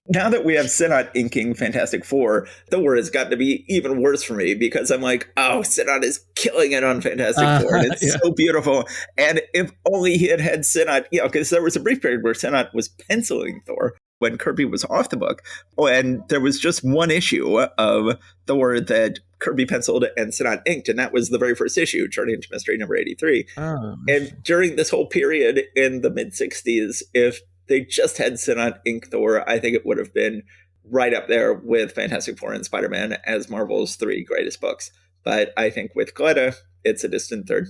Now that we have Sinnott inking Fantastic Four, Thor has got to be even worse for me because I'm like, oh, Sinnott is killing it on Fantastic Four. And it's so beautiful. And if only he had Sinnott, because there was a brief period where Sinnott was penciling Thor when Kirby was off the book. And there was just one issue of Thor that Kirby penciled and Sinnott inked, and that was the very first issue, Journey into Mystery number 83. And during this whole period in the mid-60s, if they just had Sinnott ink Thor, I think it would have been right up there with Fantastic Four and Spider-Man as Marvel's 3 greatest books. But I think with Coletta, it's a distant third.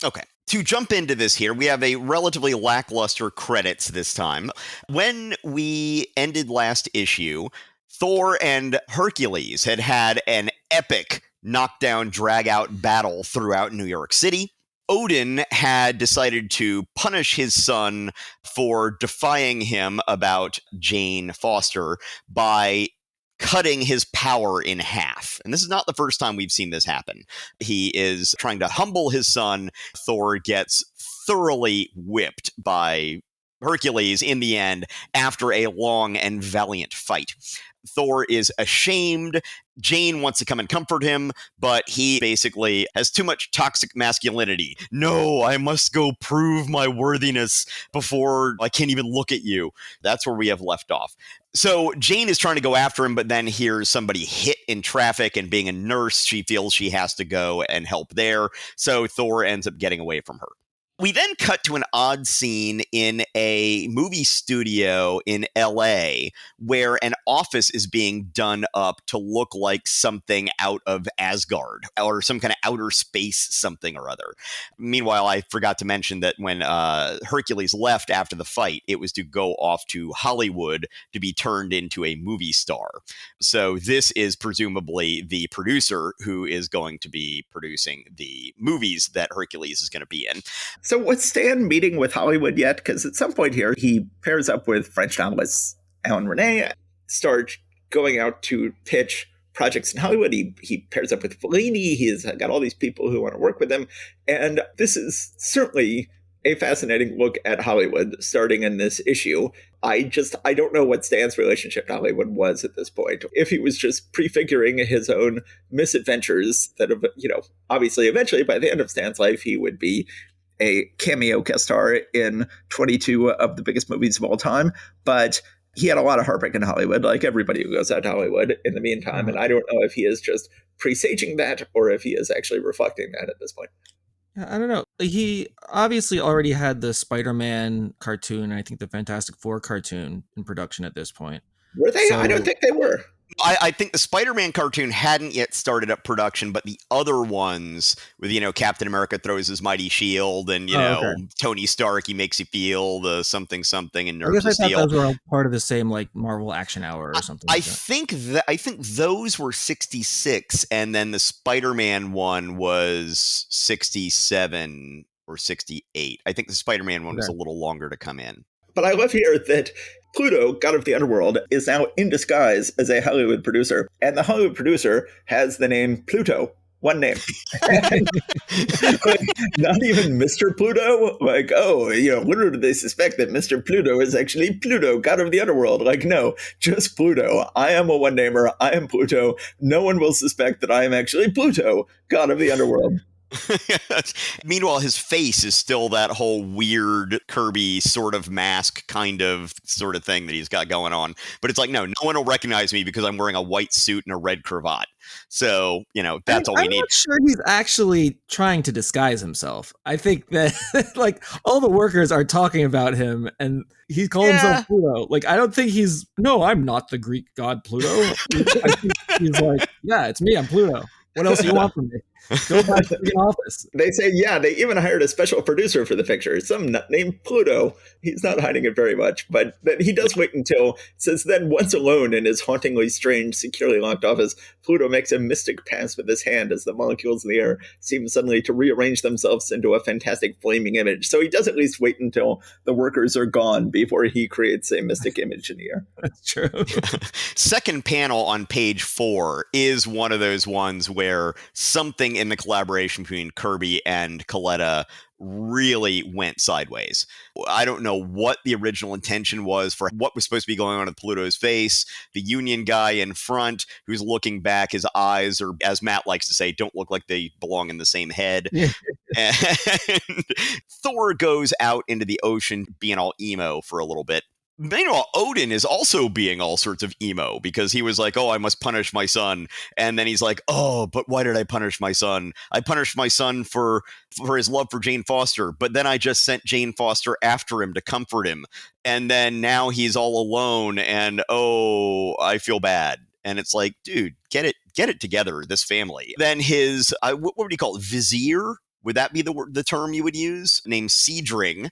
Okay. To jump into this here, we have a relatively lackluster credits this time. When we ended last issue, Thor and Hercules had an epic knockdown, drag-out battle throughout New York City. Odin had decided to punish his son for defying him about Jane Foster by cutting his power in half. And this is not the first time we've seen this happen. He is trying to humble his son. Thor gets thoroughly whipped by Hercules in the end after a long and valiant fight. Thor is ashamed. Jane wants to come and comfort him, but he basically has too much toxic masculinity. No, I must go prove my worthiness before I can't even look at you. That's where we have left off. So Jane is trying to go after him, but then hears somebody hit in traffic, and being a nurse, she feels she has to go and help there. So Thor ends up getting away from her. We then cut to an odd scene in a movie studio in LA where an office is being done up to look like something out of Asgard or some kind of outer space something or other. Meanwhile, I forgot to mention that when Hercules left after the fight, it was to go off to Hollywood to be turned into a movie star. So this is presumably the producer who is going to be producing the movies that Hercules is going to be in. So was Stan meeting with Hollywood yet? Because at some point here, he pairs up with French novelist Alan Rene, starts going out to pitch projects in Hollywood. He pairs up with Fellini. He's got all these people who want to work with him. And this is certainly a fascinating look at Hollywood starting in this issue. I don't know what Stan's relationship to Hollywood was at this point. If he was just prefiguring his own misadventures that have, obviously eventually by the end of Stan's life, he would be a cameo guest star in 22 of the biggest movies of all time. But he had a lot of heartbreak in Hollywood, like everybody who goes out to Hollywood in the meantime. And I don't know if he is just presaging that or if he is actually reflecting that at this point. I don't know. He obviously already had the Spider-Man cartoon, and I think the Fantastic Four cartoon in production at this point. Were they? I don't think they were. I think the Spider-Man cartoon hadn't yet started up production, but the other ones with, Captain America throws his mighty shield and, Tony Stark, he makes you feel the something, and I nerves guess I of thought steel. those were all part of the same, Marvel Action Hour or something I think those were 66, and then the Spider-Man one was 67 or 68. I think the Spider-Man one was a little longer to come in. But I love here that Pluto, god of the underworld, is now in disguise as a Hollywood producer. And the Hollywood producer has the name Pluto. One name. Not even Mr. Pluto. Little do they suspect that Mr. Pluto is actually Pluto, god of the underworld. No, just Pluto. I am a one-namer. I am Pluto. No one will suspect that I am actually Pluto, god of the underworld. Meanwhile, his face is still that whole weird Kirby sort of mask kind of sort of thing that he's got going on. But it's like, no one will recognize me because I'm wearing a white suit and a red cravat. So, that's all we I'm need. not sure he's actually trying to disguise himself. I think that like all the workers are talking about him and he calls himself Pluto. Like, I don't think no, I'm not the Greek god Pluto. I think he's like, yeah, it's me, I'm Pluto. What else do you want from me? Go back to the office. They say, yeah, they even hired a special producer for the picture, some nut named Pluto. He's not hiding it very much, but he does wait until, since then, once alone in his hauntingly strange, securely locked office, Pluto makes a mystic pass with his hand as the molecules in the air seem suddenly to rearrange themselves into a fantastic flaming image. So he does at least wait until the workers are gone before he creates a mystic image in the air. That's true. Second panel on page 4 is one of those ones where something in the collaboration between Kirby and Coletta really went sideways. I don't know what the original intention was for what was supposed to be going on with Pluto's face. The Union guy in front who's looking back, his eyes are, as Matt likes to say, don't look like they belong in the same head. And Thor goes out into the ocean being all emo for a little bit. Meanwhile, Odin is also being all sorts of emo because he was like, oh, I must punish my son. And then he's like, oh, but why did I punish my son? I punished my son for his love for Jane Foster, but then I just sent Jane Foster after him to comfort him. And then now he's all alone and, oh, I feel bad. And it's like, dude, get it together, this family. Then his, what would you call it, vizier? Would that be the term you would use? Named Seedring.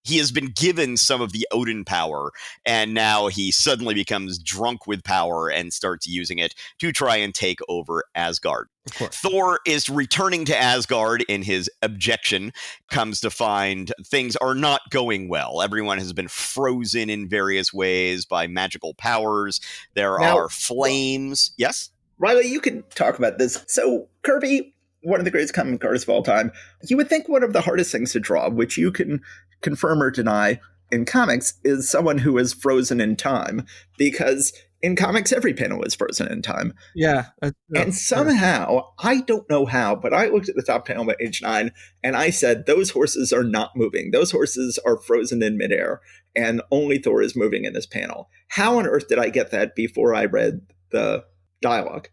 He has been given some of the Odin power, and now he suddenly becomes drunk with power and starts using it to try and take over Asgard. Thor is returning to Asgard in his objection, comes to find things are not going well. Everyone has been frozen in various ways by magical powers. There are flames. Yes? Riley, you can talk about this. So, Kirby, one of the greatest comic artists of all time, you would think one of the hardest things to draw, which you can confirm or deny in comics, is someone who is frozen in time, because in comics every panel is frozen in time. Yeah. And somehow, I don't know how, but I looked at the top panel at page 9 and I said, those horses are not moving. Those horses are frozen in midair and only Thor is moving in this panel. How on earth did I get that before I read the dialogue?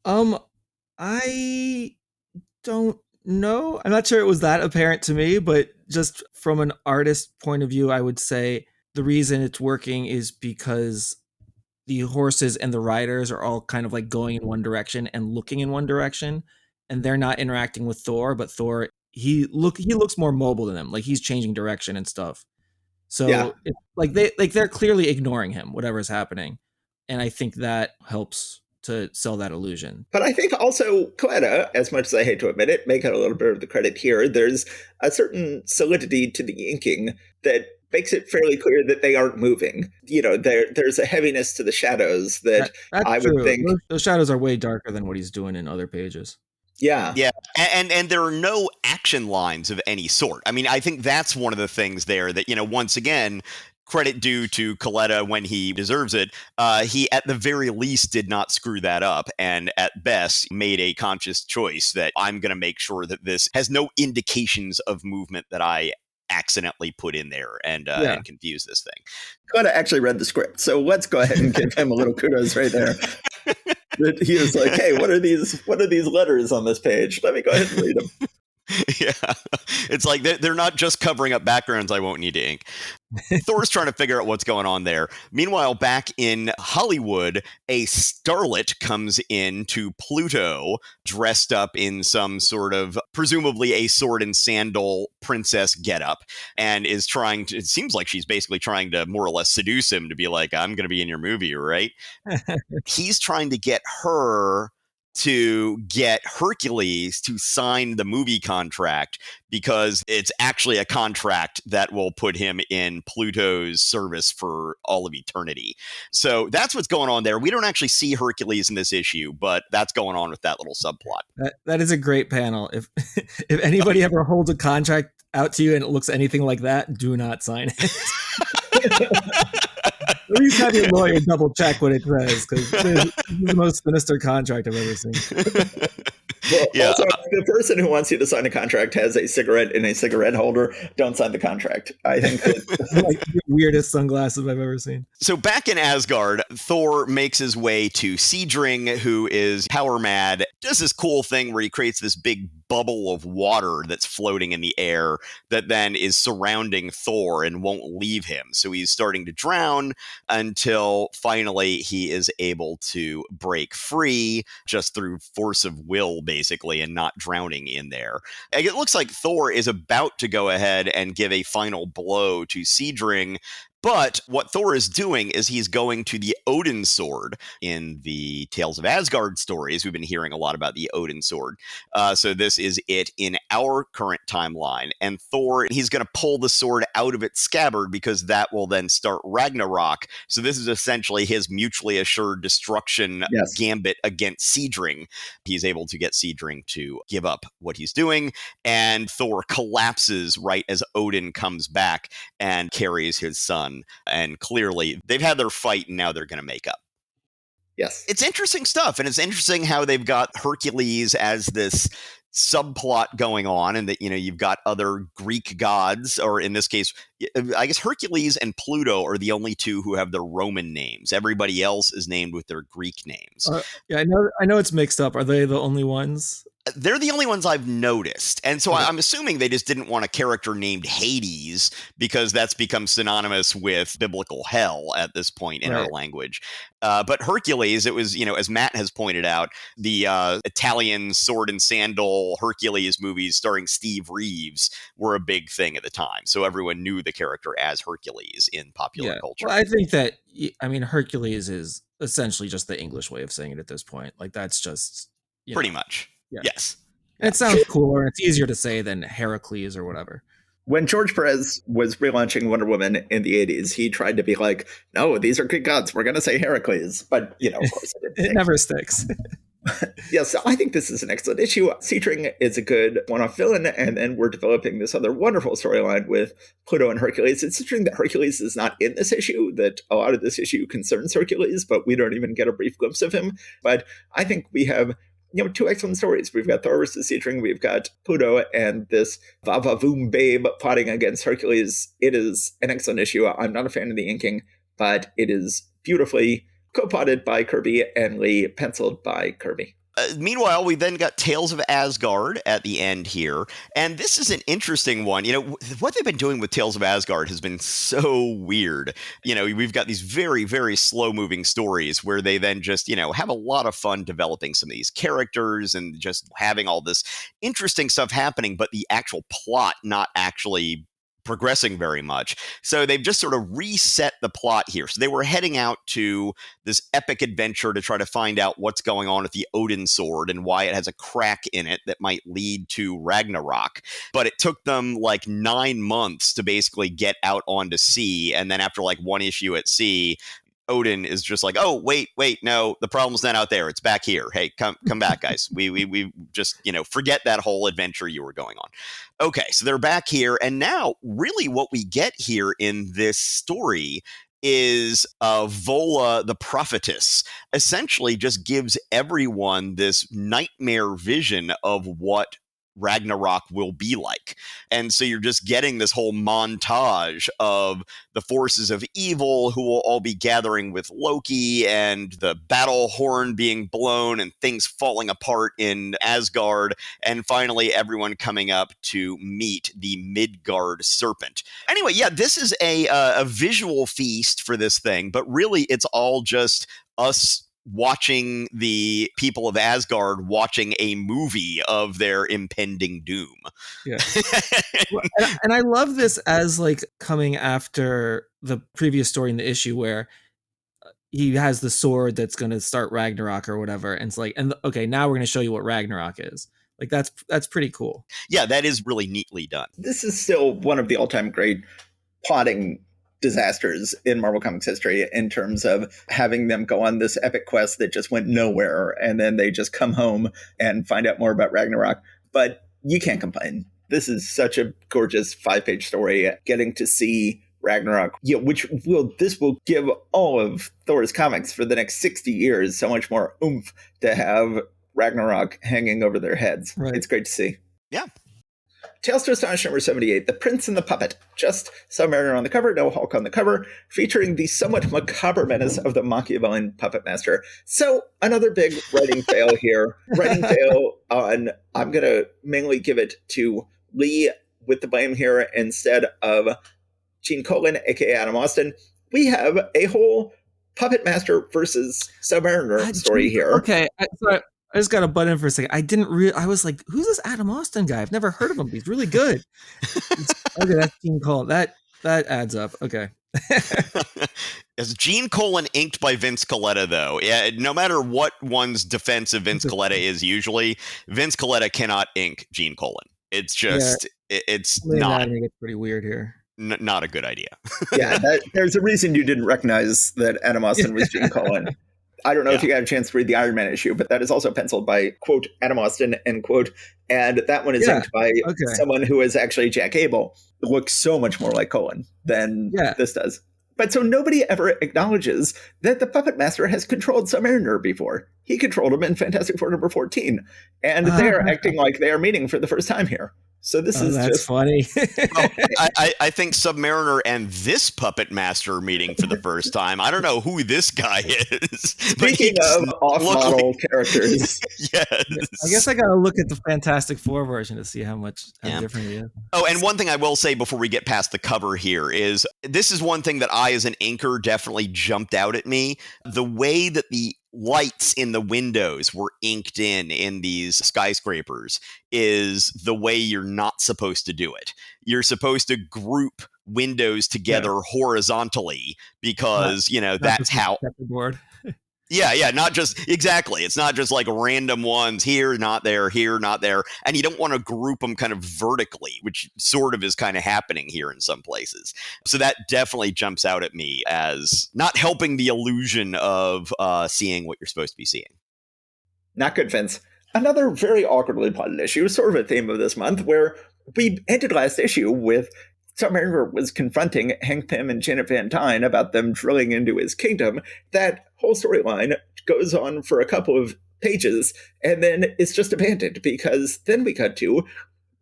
I don't know. I'm not sure it was that apparent to me, but just from an artist point of view, I would say the reason it's working is because the horses and the riders are all kind of like going in one direction and looking in one direction, and they're not interacting with Thor, but Thor, he looks more mobile than them. Like he's changing direction and stuff. So it's they're clearly ignoring him, whatever's happening. And I think that helps to sell that illusion. But I think also Coletta, as much as I hate to admit it, make it a little bit of the credit here. There's a certain solidity to the inking that makes it fairly clear that they aren't moving. There's a heaviness to the shadows that I would think. Those shadows are way darker than what he's doing in other pages. Yeah. Yeah. And there are no action lines of any sort. I mean, I think that's one of the things there that, once again, credit due to Coletta when he deserves it. He, at the very least, did not screw that up, and at best made a conscious choice that I'm going to make sure that this has no indications of movement that I accidentally put in there and confuse this thing. Coletta actually read the script, so let's go ahead and give him a little kudos right there. He was like, "Hey, what are these letters on this page? Let me go ahead and read them." Yeah, it's like they're not just covering up backgrounds I won't need to ink. Thor's trying to figure out what's going on there. Meanwhile, back in Hollywood, a starlet comes in to Pluto dressed up in some sort of, presumably a sword and sandal princess getup, and is trying to, it seems like she's basically trying to more or less seduce him to be like, I'm going to be in your movie, right? He's trying to get her to get Hercules to sign the movie contract because it's actually a contract that will put him in Pluto's service for all of eternity. So that's what's going on there. We don't actually see Hercules in this issue, but that's going on with that little subplot. That is a great panel. If anybody ever holds a contract out to you and it looks anything like that, do not sign it. At least have your lawyer double check what it says, because this is the most sinister contract I've ever seen. Well, Yeah. also, if the person who wants you to sign a contract has a cigarette in a cigarette holder, don't sign the contract. I think that Like the weirdest sunglasses I've ever seen. So back in Asgard, Thor makes his way to Seedring, who is power mad, does this cool thing where he creates this big bubble of water that's floating in the air that then is surrounding Thor and won't leave him. So he's starting to drown until finally he is able to break free just through force of will, basically, and not drowning in there. And it looks like Thor is about to go ahead and give a final blow to Seedring. But what Thor is doing is he's going to the Odin sword in the Tales of Asgard stories. We've been hearing a lot about the Odin sword. So this is it in our current timeline. And Thor, he's going to pull the sword out of its scabbard because that will then start Ragnarok. So this is essentially his mutually assured destruction gambit against Seedring. He's able to get Seedring to give up what he's doing. And Thor collapses right as Odin comes back and carries his son. And clearly, they've had their fight, and now they're going to make up. Yes. It's interesting stuff, and it's interesting how they've got Hercules as this subplot going on, and that, you know, you've got other Greek gods, or in this case, I guess Hercules and Pluto are the only two who have their Roman names. Everybody else is named with their Greek names. Yeah, I know it's mixed up. Are they the only ones? They're the only ones I've noticed. And so I'm assuming they just didn't want a character named Hades because that's become synonymous with biblical hell at this point in our language. But Hercules, it was, you know, as Matt has pointed out, the Italian sword and sandal Hercules movies starring Steve Reeves were a big thing at the time. So everyone knew the character as Hercules in popular culture. Well, I think that, I mean, Hercules is essentially just the English way of saying it at this point. Like, that's just... Pretty much. Yeah. Yes. It sounds cooler. It's easier to say than Heracles or whatever. When George Perez was relaunching Wonder Woman in the 80s, he tried to be like, no, these are Greek gods. We're going to say Heracles. But, you know, of course, it never sticks. Yes, I think this is an excellent issue. Seedring is a good one-off villain, and then we're developing this other wonderful storyline with Pluto and Hercules. It's interesting that Hercules is not in this issue, that a lot of this issue concerns Hercules, but we don't even get a brief glimpse of him. But I think we have... you know, two excellent stories. We've got Thor versus Seedring, we've got Pluto, and this va-va-voom babe plotting against Hercules. It is an excellent issue. I'm not a fan of the inking, but it is beautifully co-plotted by Kirby and Lee, penciled by Kirby. Meanwhile, we then got Tales of Asgard at the end here. And this is an interesting one. You know, what they've been doing with Tales of Asgard has been so weird. You know, we've got these very, very slow-moving stories where they then just, you know, have a lot of fun developing some of these characters and just having all this interesting stuff happening, but the actual plot not actually progressing very much. So they've just sort of reset the plot here. So they were heading out to this epic adventure to try to find out what's going on with the Odin sword and why it has a crack in it that might lead to Ragnarok. But it took them like 9 months to basically get out onto sea. And then after like one issue at sea, Odin is just like, oh, wait, no, the problem's not out there. It's back here. Hey, come back, guys. We just, you know, forget that whole adventure you were going on. Okay, so they're back here. And now really what we get here in this story is Vola the prophetess essentially just gives everyone this nightmare vision of what Ragnarok will be like. And so you're just getting this whole montage of the forces of evil who will all be gathering with Loki and the battle horn being blown and things falling apart in Asgard. And finally, everyone coming up to meet the Midgard serpent. Anyway, yeah, this is a visual feast for this thing, but really it's all just us watching the people of Asgard watching a movie of their impending doom. Yeah. And I love this as like coming after the previous story in the issue where he has the sword that's going to start Ragnarok or whatever. And it's like, and okay, now we're going to show you what Ragnarok is. Like, that's pretty cool. Yeah, that is really neatly done. This is still one of the all-time great plotting disasters in Marvel Comics history in terms of having them go on this epic quest that just went nowhere, and then they just come home and find out more about Ragnarok. But you can't complain. This is such a gorgeous 5-page story, getting to see Ragnarok, this will give all of Thor's comics for the next 60 years so much more oomph to have Ragnarok hanging over their heads. Right. It's great to see. Yeah. Tales to Astonish number 78, The Prince and the Puppet. Just Submariner on the cover, no Hulk on the cover, featuring the somewhat macabre menace of the Machiavellian puppet master. So another big writing fail here. Writing fail on, I'm going to mainly give it to Lee with the blame here instead of Gene Colan, aka Adam Austin. We have a whole puppet master versus Submariner story here. Okay, I just got to butt in for a second. I was like, who's this Adam Austin guy? I've never heard of him. He's really good. Okay, that's Gene Colan. That adds up. Okay. Is Gene Colan inked by Vince Colletta, though? Yeah, no matter what one's defense of Vince Colletta is, usually Vince Colletta cannot ink Gene Colan. It's just, it's not. I think it's pretty weird here. Not a good idea. Yeah, there's a reason you didn't recognize that Adam Austin was Gene Colan. I don't know if you got a chance to read the Iron Man issue, but that is also penciled by, quote, Adam Austin, end quote. And that one is inked by someone who is actually Jack Abel. It looks so much more like Colan than this does. But so nobody ever acknowledges that the Puppet Master has controlled Submariner before. He controlled him in Fantastic Four number 14. And they are acting like they are meeting for the first time here. So this is that's just funny. Well, I think Submariner and this Puppet Master are meeting for the first time. I don't know who this guy is. Speaking of off-model characters. Yes. I guess I got to look at the Fantastic Four version to see how different he is. Oh, and one thing I will say before we get past the cover here is this is one thing that I, as an inker, definitely jumped out at me. The way that the lights in the windows were inked in these skyscrapers is the way you're not supposed to do it. You're supposed to group windows together horizontally because, that's how. Yeah, not just exactly. It's not just like random ones here, not there, here, not there. And you don't want to group them kind of vertically, which sort of is kind of happening here in some places. So that definitely jumps out at me as not helping the illusion of seeing what you're supposed to be seeing. Not good, Vince. Another very awkwardly plotted issue, sort of a theme of this month, where we ended last issue with Submariner was confronting Hank Pym and Janet Van Dyne about them drilling into his kingdom. That whole storyline goes on for a couple of pages, and then it's just abandoned because then we cut to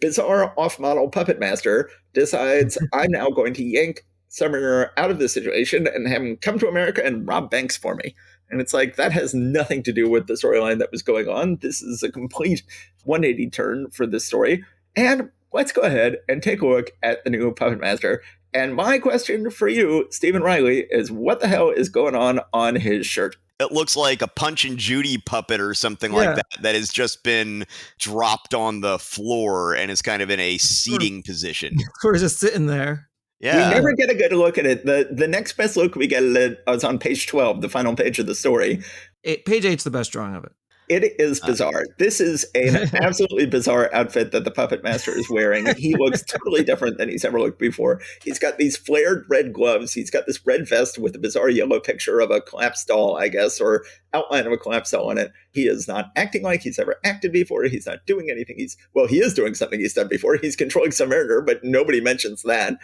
bizarre off-model puppet master decides I'm now going to yank Submariner out of this situation and have him come to America and rob banks for me. And it's like, that has nothing to do with the storyline that was going on. This is a complete 180 turn for this story. And let's go ahead and take a look at the new Puppet Master. And my question for you, Stephen Riley, is what the hell is going on his shirt? It looks like a Punch and Judy puppet or something like that has just been dropped on the floor and is kind of in a seating position. Sort of just sitting there. Yeah. We never get a good look at it. The next best look we get at it is on page 12, the final page of the story. Page 8's the best drawing of it. It is bizarre. This is an absolutely bizarre outfit that the Puppet Master is wearing. He looks totally different than he's ever looked before. He's got these flared red gloves. He's got this red vest with a bizarre yellow picture of a collapsed doll, I guess, or outline of a collapsed doll on it. He is not acting like he's ever acted before. He's not doing anything. He is doing something he's done before. He's controlling Submariner, but nobody mentions that.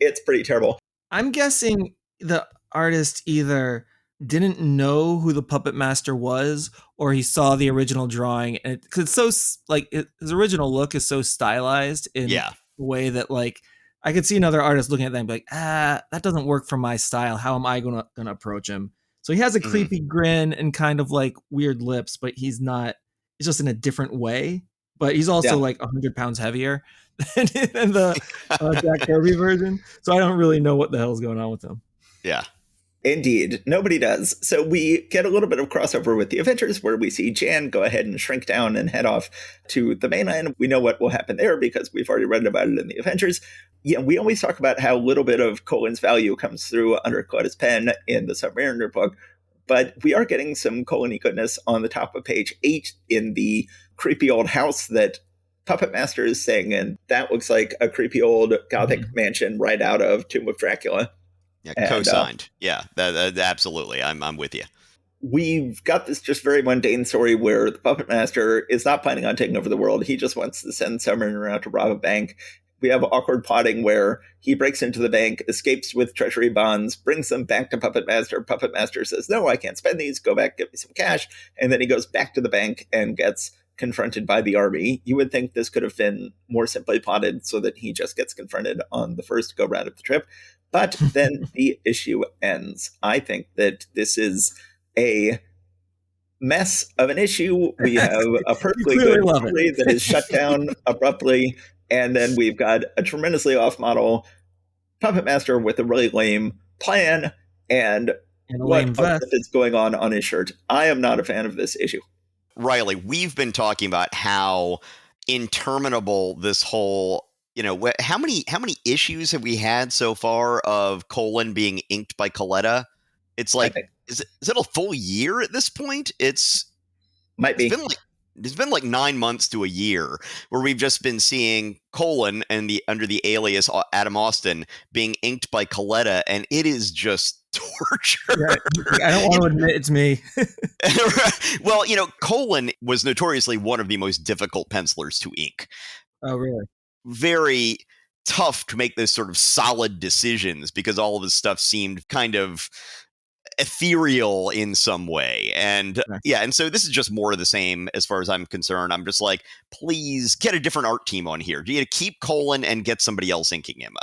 It's pretty terrible. I'm guessing the artist either didn't know who the Puppet Master was, or he saw the original drawing, and because it's so his original look is so stylized in a way that I could see another artist looking at that and be like, that doesn't work for my style. How am I gonna approach him? So he has a creepy grin and kind of like weird lips, but he's not. He's just in a different way. But he's also like 100 pounds heavier than the Jack Kirby version. So I don't really know what the hell's going on with him. Yeah. Indeed, nobody does. So we get a little bit of crossover with the Avengers where we see Jan go ahead and shrink down and head off to the mainland. We know what will happen there because we've already read about it in the Avengers. Yeah, we always talk about how little bit of Colan's value comes through under Coletta's pen in the Submariner book, but we are getting some Colan-y goodness on the top of page 8 in the creepy old house that Puppet Master is staying in. That looks like a creepy old Gothic mansion right out of Tomb of Dracula. Yeah, co-signed. That absolutely. I'm with you. We've got this just very mundane story where the Puppet Master is not planning on taking over the world. He just wants to send Submariner out to rob a bank. we have awkward plotting where he breaks into the bank, escapes with treasury bonds, brings them back to Puppet Master. Puppet Master says, no, I can't spend these. Go back, get me some cash. And then he goes back to the bank and gets confronted by the army. You would think this could have been more simply plotted so that he just gets confronted on the first go round of the trip. But then the issue ends. I think that this is a mess of an issue. We have a perfectly good story that is shut down abruptly. And then we've got a tremendously off-model Puppet Master with a really lame plan and what is going on his shirt. I am not a fan of this issue. Riley, we've been talking about how interminable this whole, how many issues have we had so far of Colin being inked by Coletta? It's like, is it a full year at this point? Might be. It's been like 9 months to a year where we've just been seeing Colin and under the alias Adam Austin being inked by Coletta, and it is just torture. I don't want to admit it's me. Well, Colin was notoriously one of the most difficult pencilers to ink. Oh, really? Very tough to make those sort of solid decisions because all of his stuff seemed kind of ethereal in some way. And and so this is just more of the same as far as I'm concerned. I'm just like, please get a different art team on here. Do you keep Colin and get somebody else inking him?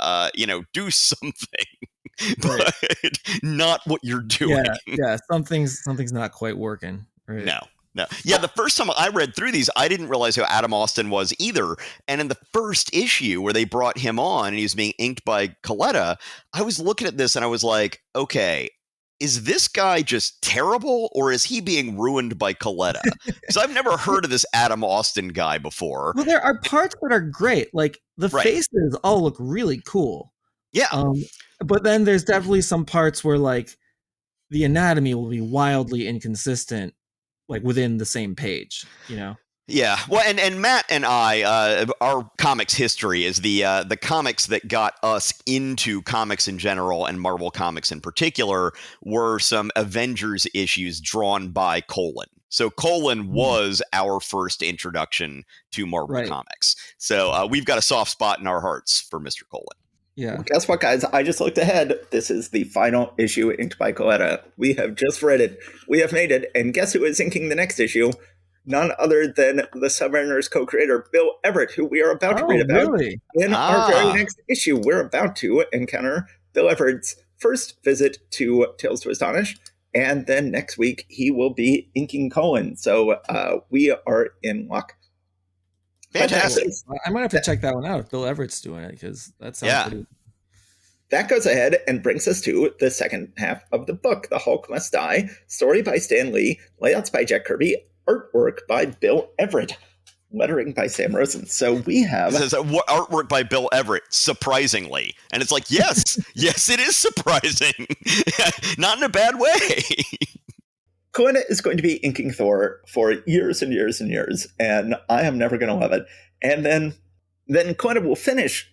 Do something. But not what you're doing. Yeah, something's not quite working. Right? No. Yeah, the first time I read through these, I didn't realize who Adam Austin was either. And in the first issue where they brought him on and he was being inked by Coletta, I was looking at this and I was like, okay, is this guy just terrible or is he being ruined by Coletta? Because I've never heard of this Adam Austin guy before. Well, there are parts that are great. Like the faces all look really cool. Yeah. But then there's definitely some parts where like the anatomy will be wildly inconsistent, like within the same page, Yeah, well, and Matt and I, our comics history is the comics that got us into comics in general and Marvel Comics in particular were some Avengers issues drawn by Colin. So Colin was our first introduction to Marvel Comics. So we've got a soft spot in our hearts for Mr. Colin. Yeah. Well, guess what, guys? I just looked ahead. This is the final issue inked by Coletta. We have just read it. We have made it. And guess who is inking the next issue? None other than the Submariners co-creator, Bill Everett, who we are about to read about in our very next issue. We're about to encounter Bill Everett's first visit to Tales to Astonish. And then next week, he will be inking Colin. So we are in luck. Fantastic. I might have to check that one out if Bill Everett's doing it, because that sounds pretty... That goes ahead and brings us to the second half of the book, The Hulk Must Die, story by Stan Lee, layouts by Jack Kirby, artwork by Bill Everett, lettering by Sam Rosen. So we have... It says artwork by Bill Everett, surprisingly. And it's like, yes, it is surprising. Not in a bad way. Coletta is going to be inking Thor for years and years and years, and I am never going to love it. And then Coletta will finish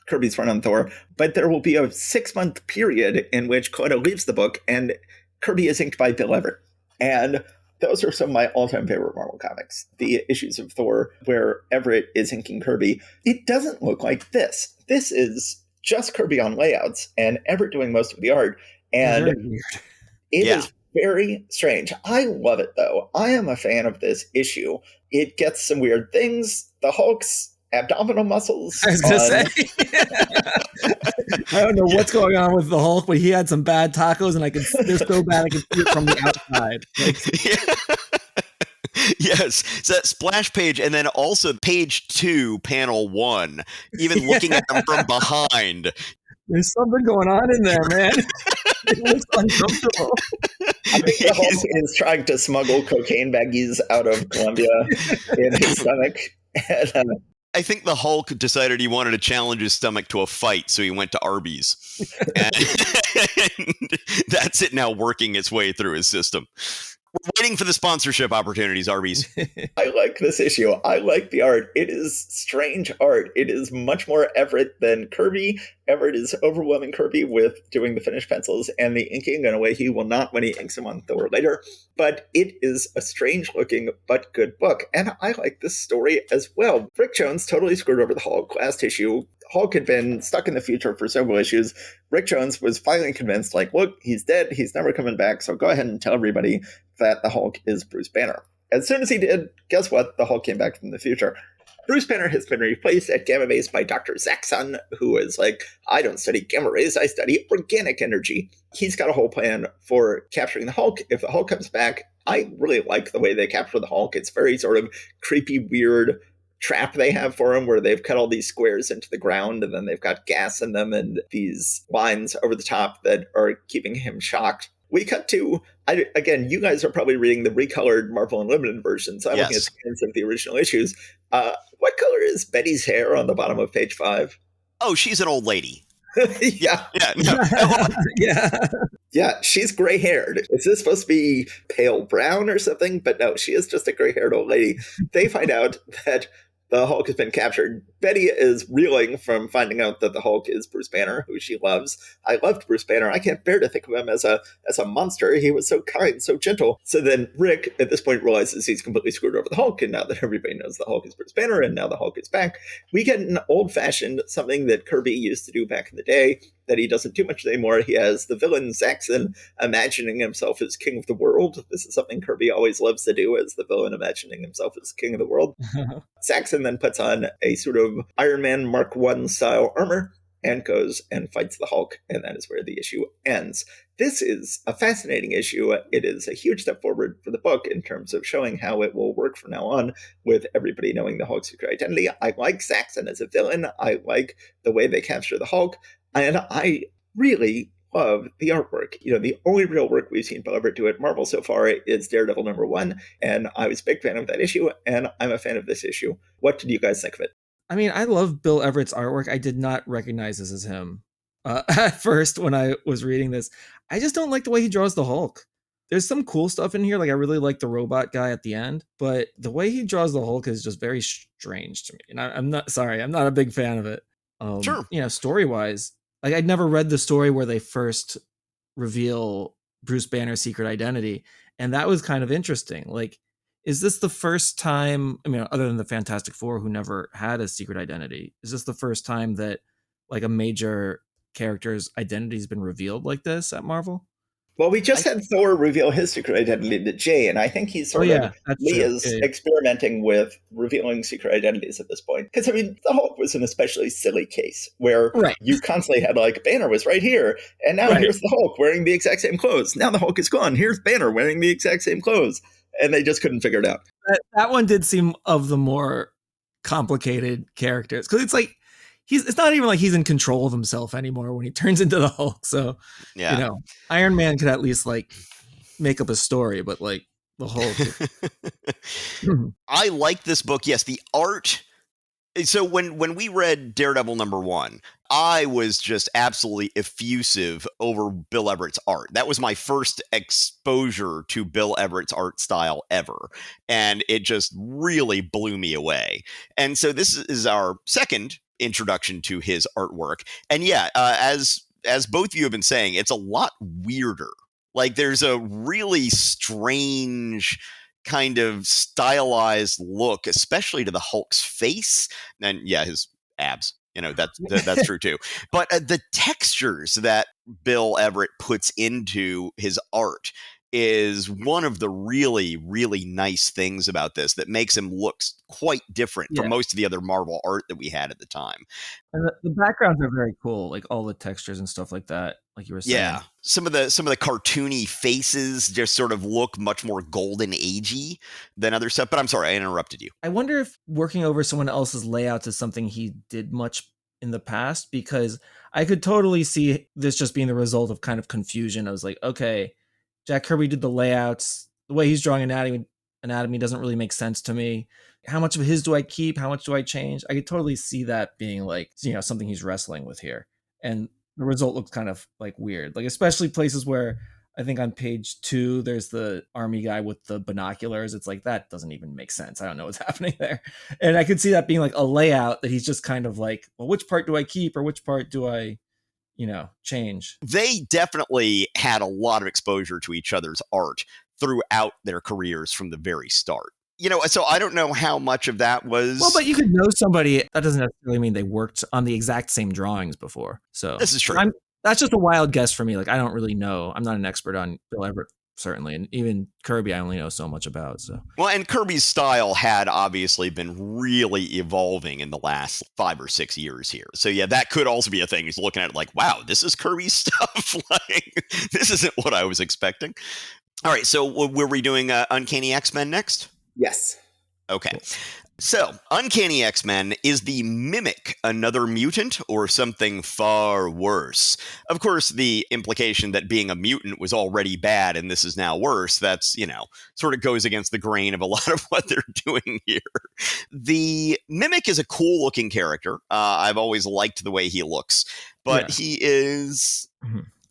Kirby's run on Thor, but there will be a 6-month period in which Coletta leaves the book, and Kirby is inked by Bill Everett. And those are some of my all-time favorite Marvel comics. The issues of Thor where Everett is inking Kirby. It doesn't look like this. This is just Kirby on layouts, and Everett doing most of the art. And it is very strange. I love it, though. I am a fan of this issue. It gets some weird things. The Hulk's abdominal muscles. I was going to say. I don't know what's going on with the Hulk, but he had some bad tacos, and they're so bad I can see it from the outside. Yes, so that splash page, and then also page 2, panel 1, even looking at them from behind. There's something going on in there, man. It looks uncomfortable. I think the Hulk is trying to smuggle cocaine baggies out of Colombia in his stomach. And, I think the Hulk decided he wanted to challenge his stomach to a fight, so he went to Arby's. And that's it now working its way through his system. We're waiting for the sponsorship opportunities, Arby's. I like this issue. I like the art. It is strange art. It is much more Everett than Kirby. Everett is overwhelming Kirby with doing the finished pencils and the inking in a way he will not when he inks him on Thor later. But it is a strange looking but good book. And I like this story as well. Rick Jones totally screwed over the Hulk. Last issue, Hulk had been stuck in the future for several issues. Rick Jones was finally convinced, like, look, he's dead. He's never coming back. So go ahead and tell everybody that the Hulk is Bruce Banner. As soon as he did, guess what? The Hulk came back from the future. Bruce Banner has been replaced at Gamma Base by Dr. Zaxxon, who is like, I don't study gamma rays, I study organic energy. He's got a whole plan for capturing the Hulk. If the Hulk comes back, I really like the way they capture the Hulk. It's very sort of creepy, weird trap they have for him where they've cut all these squares into the ground and then they've got gas in them and these lines over the top that are keeping him shocked. We cut to, again, you guys are probably reading the recolored Marvel Unlimited version, so I'm looking at scans of the original issues. What color is Betty's hair on the bottom of page 5? Oh, she's an old lady. Yeah. Yeah. Yeah, she's gray-haired. Is this supposed to be pale brown or something? But no, she is just a gray-haired old lady. They find out that the Hulk has been captured. Betty is reeling from finding out that the Hulk is Bruce Banner, who she loves. I loved Bruce Banner. I can't bear to think of him as a monster. He was so kind, so gentle. So then Rick, at this point, realizes he's completely screwed over the Hulk, and now that everybody knows the Hulk is Bruce Banner, and now the Hulk is back, we get an old-fashioned, something that Kirby used to do back in the day, that he doesn't do much anymore. He has the villain Zaxxon imagining himself as king of the world. This is something Kirby always loves to do, as the villain imagining himself as king of the world. Zaxxon then puts on a sort of Iron Man Mark I style armor and goes and fights the Hulk, and that is where the issue ends. This is a fascinating issue. It is a huge step forward for the book in terms of showing how it will work from now on with everybody knowing the Hulk's secret identity. I like Zaxxon as a villain. I like the way they capture the Hulk. And I really love the artwork. You know, the only real work we've seen Bill Everett do at Marvel so far is Daredevil #1, and I was a big fan of that issue, and I'm a fan of this issue. What did you guys think of it? I mean, I love Bill Everett's artwork. I did not recognize this as him at first when I was reading this. I just don't like the way he draws the Hulk. There's some cool stuff in here. Like, I really like the robot guy at the end, but the way he draws the Hulk is just very strange to me. And I'm not a big fan of it. Sure. You know, story-wise, like, I'd never read the story where they first reveal Bruce Banner's secret identity, and that was kind of interesting. Like, is this the first time, I mean, other than the Fantastic Four, who never had a secret identity, is this the first time that, like, a major character's identity has been revealed like this at Marvel? Well, we just had Thor reveal his secret identity to Jay, and I think he's Lee is experimenting with revealing secret identities at this point. Because, I mean, the Hulk was an especially silly case where you constantly had, like, Banner was right here, and now here's the Hulk wearing the exact same clothes. Now the Hulk is gone. Here's Banner wearing the exact same clothes. And they just couldn't figure it out. That one did seem of the more complicated characters. Because it's like, it's not even like he's in control of himself anymore when he turns into the Hulk. So, you know, Iron Man could at least, like, make up a story, but, like, the Hulk. I like this book. Yes, the art. So when we read Daredevil #1, I was just absolutely effusive over Bill Everett's art. That was my first exposure to Bill Everett's art style ever. And it just really blew me away. And so this is our second introduction to his artwork. And as both of you have been saying, it's a lot weirder. Like, there's a really strange kind of stylized look, especially to the Hulk's face, and his abs. You know, that's true too. But the textures that Bill Everett puts into his art is one of the really, really nice things about this that makes him look quite different from most of the other Marvel art that we had at the time. And the backgrounds are very cool, like all the textures and stuff like that, like you were saying. Yeah, some of the cartoony faces just sort of look much more golden agey than other stuff. But I'm sorry, I interrupted you. I wonder if working over someone else's layouts is something he did much in the past, because I could totally see this just being the result of kind of confusion. I was like, okay, Jack Kirby did the layouts. The way he's drawing anatomy doesn't really make sense to me. How much of his do I keep? How much do I change? I could totally see that being, like, you know, something he's wrestling with here. And the result looks kind of, like, weird. Like, especially places where I think on page 2, there's the army guy with the binoculars. It's like, that doesn't even make sense. I don't know what's happening there. And I could see that being like a layout that he's just kind of like, well, which part do I keep or which part do I, you know, change? They definitely had a lot of exposure to each other's art throughout their careers from the very start. So I don't know how much of that was. Well, but you could know somebody. That doesn't necessarily mean they worked on the exact same drawings before. So This is true. That's just a wild guess for me. Like, I don't really know. I'm not an expert on Bill Everett, certainly. And even Kirby, I only know so much about. So, well, and Kirby's style had obviously been really evolving in the last 5 or 6 years here. So yeah, that could also be a thing. He's looking at it like, wow, this is Kirby's stuff. Like, this isn't what I was expecting. All right, so were we doing Uncanny X-Men next? Yes. Okay. So, Uncanny X-Men, is the Mimic another mutant or something far worse? Of course, the implication that being a mutant was already bad and this is now worse, that's, sort of goes against the grain of a lot of what they're doing here. The Mimic is a cool-looking character. I've always liked the way he looks, but he is...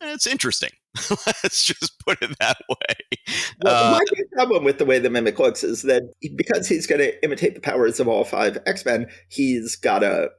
It's interesting. Let's just put it that way. Well, my big problem with the way the Mimic looks is that because he's going to imitate the powers of all 5 X-Men, he's got to,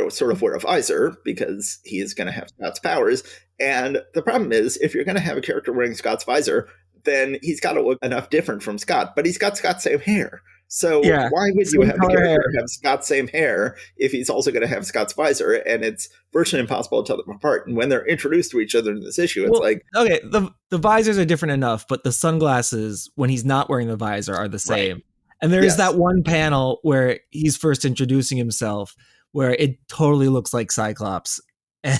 sort of wear a visor because he is going to have Scott's powers. And the problem is, if you're going to have a character wearing Scott's visor, then he's got to look enough different from Scott. But he's got Scott's same hair. So why would you have a character have Scott's same hair if he's also going to have Scott's visor? And it's virtually impossible to tell them apart. And when they're introduced to each other in this issue, it's okay, the visors are different enough, but the sunglasses, when he's not wearing the visor, are the same. Right. And there is that one panel where he's first introducing himself where it totally looks like Cyclops.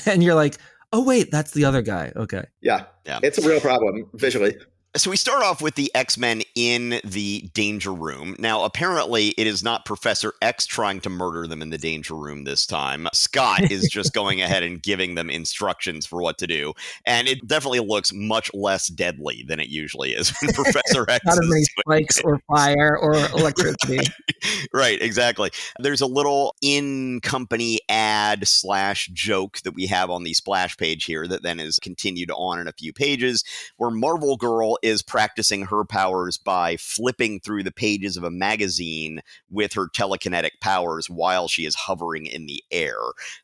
And you're like, oh, wait, that's the other guy. Okay. Yeah. It's a real problem visually. So we start off with the X-Men in the Danger Room. Now, apparently, it is not Professor X trying to murder them in the Danger Room this time. Scott is just going ahead and giving them instructions for what to do. And it definitely looks much less deadly than it usually is when Professor X not as many spikes or fire or electricity. Right, exactly. There's a little in-company ad / joke that we have on the splash page here that then is continued on in a few pages where Marvel Girl is practicing her powers by flipping through the pages of a magazine with her telekinetic powers while she is hovering in the air.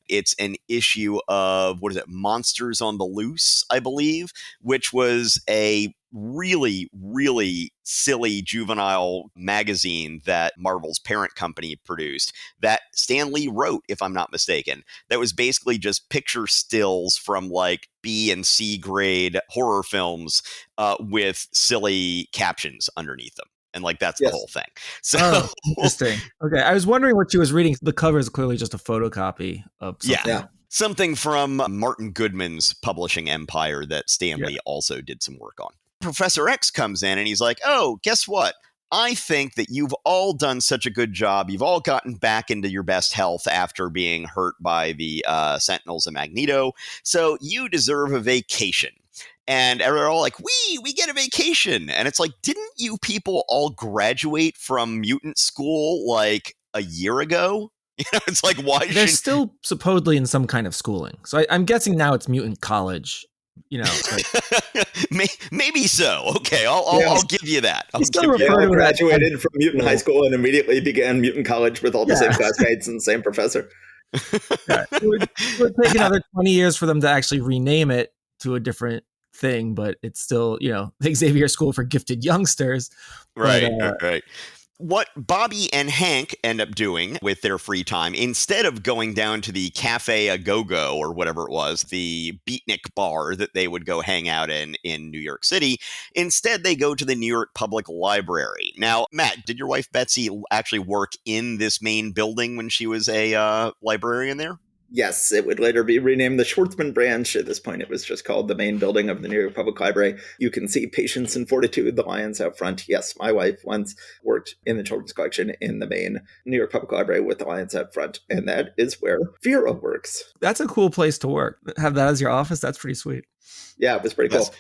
It's an issue of, Monsters on the Loose, I believe, which was a really, really silly juvenile magazine that Marvel's parent company produced that Stan Lee wrote, if I'm not mistaken, that was basically just picture stills from like B and C grade horror films with silly captions underneath them. And that's the whole thing. So interesting. Okay. I was wondering what she was reading. The cover is clearly just a photocopy of something. Yeah. Something from Martin Goodman's publishing empire that Stan Lee also did some work on. Professor X comes in and he's like, oh, guess what? I think that you've all done such a good job. You've all gotten back into your best health after being hurt by the Sentinels and Magneto. So you deserve a vacation. And they're all like, we get a vacation. And it's like, didn't you people all graduate from mutant school like a year ago? It's like, why they're still supposedly in some kind of schooling. So I'm guessing now it's mutant college. Maybe so. Okay, I'll give you that. They all graduated from mutant high school and immediately began mutant college with all the same classmates and the same professor. It would take another 20 years for them to actually rename it to a different thing, but it's still, the Xavier School for Gifted Youngsters. Right. What Bobby and Hank end up doing with their free time, instead of going down to the Cafe A Go-Go or whatever it was, the beatnik bar that they would go hang out in New York City, instead they go to the New York Public Library. Now, Matt, did your wife Betsy actually work in this main building when she was a librarian there? Yes, it would later be renamed the Schwartzman branch. At this point, it was just called the main building of the New York Public Library. You can see Patience and Fortitude, the lions out front. Yes, my wife once worked in the children's collection in the main New York Public Library with the lions out front. And that is where Vera works. That's a cool place to work. Have that as your office? That's pretty sweet. Yeah, it was pretty cool.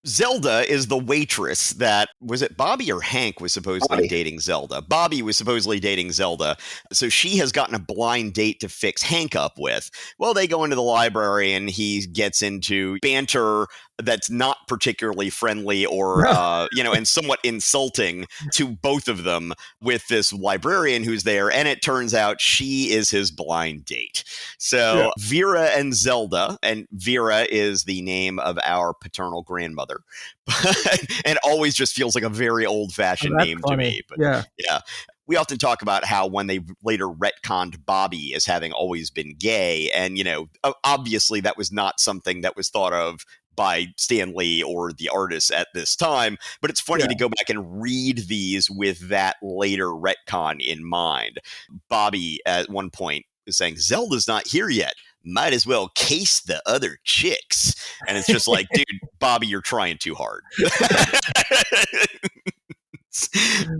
Zelda is the waitress that, was it Bobby or Hank was supposedly dating Zelda? Bobby was supposedly dating Zelda. So she has gotten a blind date to fix Hank up with. Well, they go into the library and he gets into banter that's not particularly friendly or, and somewhat insulting to both of them with this librarian who's there. And it turns out she is his blind date. So Vera and Zelda, and Vera is the name of our paternal grandmother. And always just feels like a very old-fashioned name to me. But yeah. We often talk about how when they later retconned Bobby as having always been gay, and, obviously that was not something that was thought of by Stan Lee or the artists at this time, but it's funny to go back and read these with that later retcon in mind. Bobby at one point is saying, Zelda's not here yet. Might as well case the other chicks. And it's just like, dude, Bobby, you're trying too hard.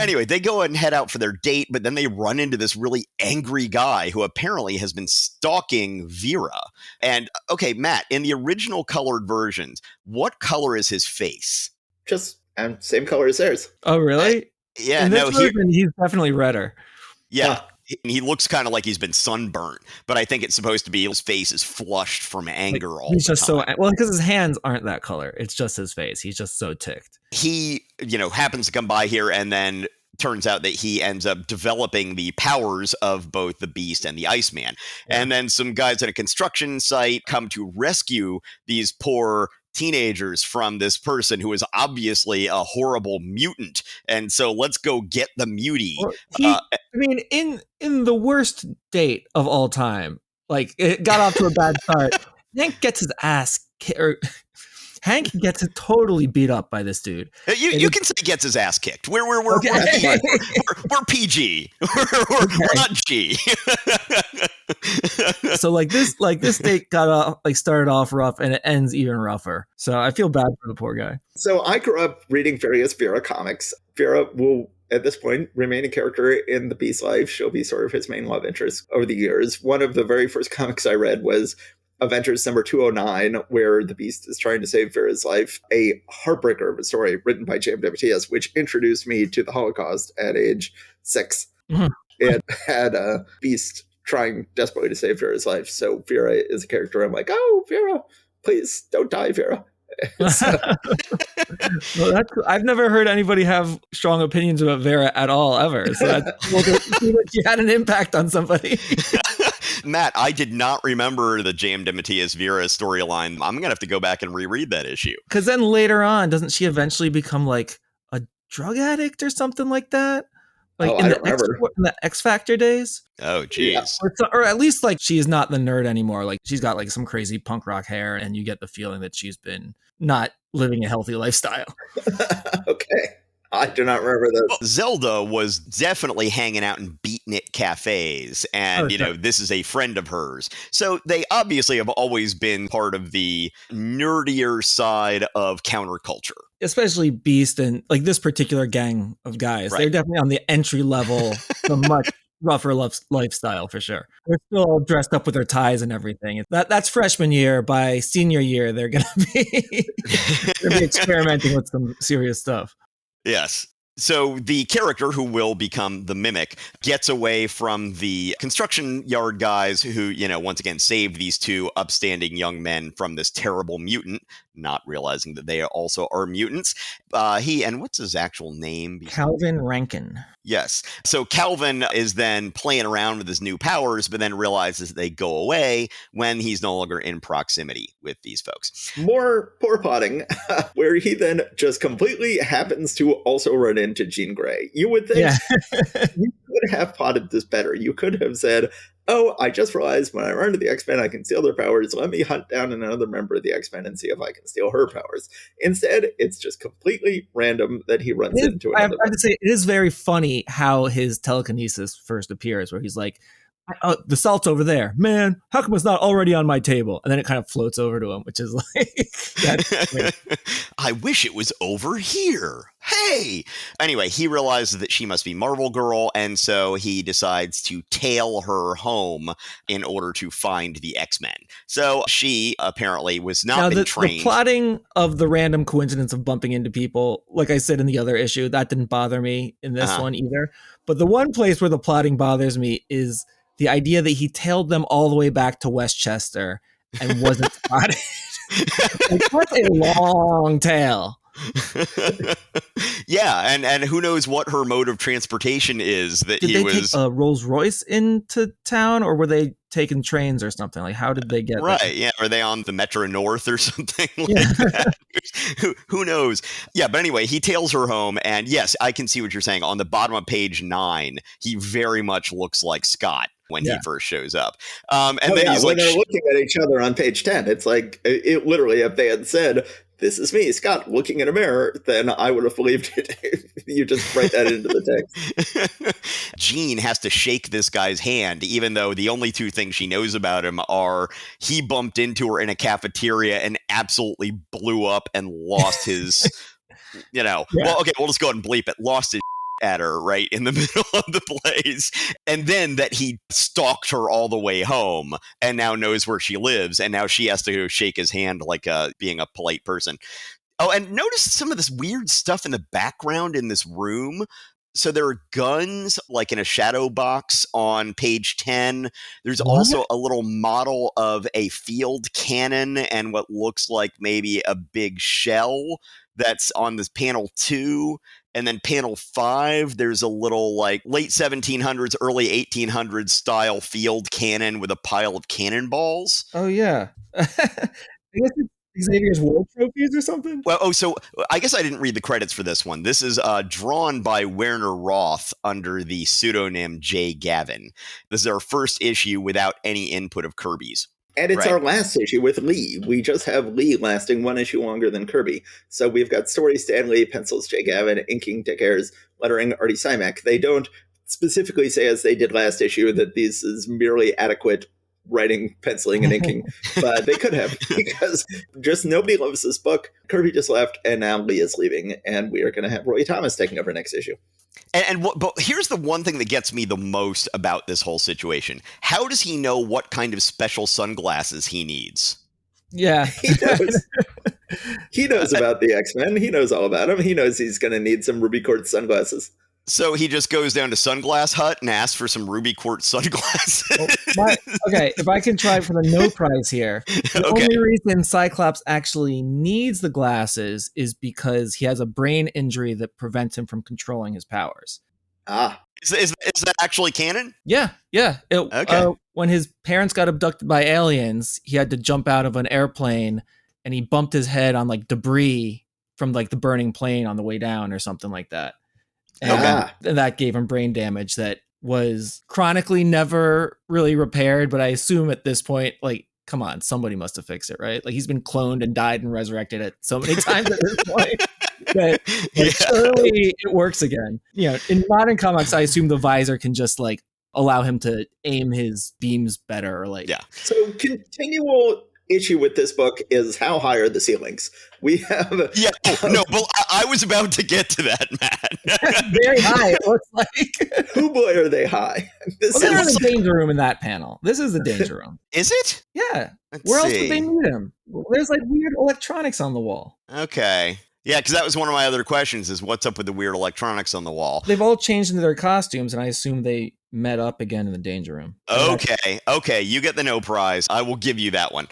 Anyway, they go and head out for their date, but then they run into this really angry guy who apparently has been stalking Vera. And, okay, Matt, in the original colored versions, what color is his face? Just same color as theirs. Oh, really? In this version, he's definitely redder. Yeah. He looks kind of like he's been sunburned, but I think it's supposed to be his face is flushed from anger all the time. He's just because his hands aren't that color. It's just his face. He's just so ticked. He, happens to come by here, and then turns out that he ends up developing the powers of both the Beast and the Iceman. Yeah. And then some guys at a construction site come to rescue these poor teenagers from this person who is obviously a horrible mutant, and so let's go get the mutie. In the worst date of all time, like, it got off to a bad start. Hank gets his ass Hank gets totally beat up by this dude. You can say he gets his ass kicked. We're PG. We're not G. So this date got off, started off rough, and it ends even rougher. So I feel bad for the poor guy. So I grew up reading various Vera comics. Vera will, at this point, remain a character in the Beast's life. She'll be sort of his main love interest over the years. One of the very first comics I read was Avengers number 209, where the Beast is trying to save Vera's life, a heartbreaker of a story written by J.M. DeMatteis, which introduced me to the Holocaust at age 6. Mm-hmm. It had a Beast trying desperately to save Vera's life. So Vera is a character I'm like, oh, Vera, please don't die, Vera. Well, I've never heard anybody have strong opinions about Vera at all, ever. So you had an impact on somebody. Matt, I did not remember the J.M. DeMatteis Vera storyline. I'm going to have to go back and reread that issue. Because then later on, doesn't she eventually become like a drug addict or something like that? Like in the X Factor days? Oh, geez. Yeah. Or at least like she's not the nerd anymore. Like she's got like some crazy punk rock hair, and you get the feeling that she's been not living a healthy lifestyle. Okay. I do not remember this. Well, Zelda was definitely hanging out in beatnik cafes, and, this is a friend of hers. So they obviously have always been part of the nerdier side of counterculture. Especially Beast and like this particular gang of guys. Right. They're definitely on the entry level, the much rougher lifestyle for sure. They're still all dressed up with their ties and everything. That's freshman year. By senior year, they're going to be experimenting with some serious stuff. Yes. So the character who will become the Mimic gets away from the construction yard guys who, once again saved these two upstanding young men from this terrible mutant, not realizing that they also are mutants. And what's his actual name? Calvin Rankin. Yes. So Calvin is then playing around with his new powers, but then realizes they go away when he's no longer in proximity with these folks. More poor potting, where he then just completely happens to also run into Jean Grey. You would think you could have potted this better. You could have said, oh, I just realized when I run into the X-Men, I can steal their powers. Let me hunt down another member of the X-Men and see if I can steal her powers. Instead, it's just completely random that he runs into another. I have to say, it is very funny how his telekinesis first appears, where he's like, oh, the salt's over there. Man, how come it's not already on my table? And then it kind of floats over to him, which is like... I wish it was over here. Hey! Anyway, he realizes that she must be Marvel Girl, and so he decides to tail her home in order to find the X-Men. So she apparently was not been trained. The plotting of the random coincidence of bumping into people, like I said in the other issue, that didn't bother me in this one either. But the one place where the plotting bothers me is the idea that he tailed them all the way back to Westchester and wasn't spotted. Like, that's a long tail. Yeah, and who knows what her mode of transportation is that Did he they was take a Rolls Royce into town, or were they taking trains or something? Like, how did they get there? right. Yeah, are they on the Metro North or something like Yeah. that? Who knows? Yeah, but anyway, he tails her home, and yes, I can see what you're saying. On the bottom of page 9, he very much looks like Scott when he Yeah. first shows up. And Oh, then yeah, he's when like, they're looking at each other on page 10, it's like, it literally, if they had said, this is me, Scott, looking in a mirror, then I would have believed it. You just write that into the text. Jean has to shake this guy's hand, even though the only two things she knows about him are he bumped into her in a cafeteria and absolutely blew up and lost his, Yeah. well, okay, we'll just go ahead and bleep it, lost his at her right in the middle of the place, and then that he stalked her all the way home and now knows where she lives, and now she has to go shake his hand like being a polite person. Oh, and notice some of this weird stuff in the background in this room. So there are guns like in a shadow box on page 10. There's What? also a little model of a field cannon and what looks like maybe a big shell that's on this panel 2. And then panel 5, there's a little like late 1700s, early 1800s style field cannon with a pile of cannonballs. Oh, yeah. I guess it's Xavier's war trophies or something? Well, so I guess I didn't read the credits for this one. This is drawn by Werner Roth under the pseudonym J. Gavin. This is our first issue without any input of Kirby's. And it's Right. our last issue with Lee. We just have Lee lasting one issue longer than Kirby. So we've got story Stan Lee, pencils Jay Gavin, inking Dick Ayers, lettering Artie Simek. They don't specifically say, as they did last issue, that this is merely adequate writing, penciling, and inking. But they could have, because just nobody loves this book. Kirby just left, and now Lee is leaving. And we are going to have Roy Thomas taking over next issue. But here's the one thing that gets me the most about this whole situation. How does he know what kind of special sunglasses he needs? Yeah. He knows. He knows about the X-Men. He knows all about them. He knows he's going to need some ruby quartz sunglasses. So he just goes down to Sunglass Hut and asks for some ruby quartz sunglasses. Okay, if I can try for the no prize here. The only reason Cyclops actually needs the glasses is because he has a brain injury that prevents him from controlling his powers. Ah. Is that actually canon? Yeah. Okay. When his parents got abducted by aliens, he had to jump out of an airplane and he bumped his head on like debris from like the burning plane on the way down or something like that. And that gave him brain damage that was chronically never really repaired. But I assume at this point, like, come on, somebody must have fixed it, right? Like, he's been cloned and died and resurrected it so many times at this point that surely it works again. You know, in modern comics, I assume the visor can just like allow him to aim his beams better. Or like, So continual issue with this book is how high are the ceilings? We have but I was about to get to that, Matt. Very high, it looks like. Oh boy, are they high? Well, they're in the danger room in that panel. This is the danger room. Is it? Yeah. Let's Where else see. would they need him? There's like weird electronics on the wall. Okay. Yeah, because that was one of my other questions is what's up with the weird electronics on the wall? They've all changed into their costumes, and I assume they met up again in the danger room. Okay, you get the no prize. I will give you that one.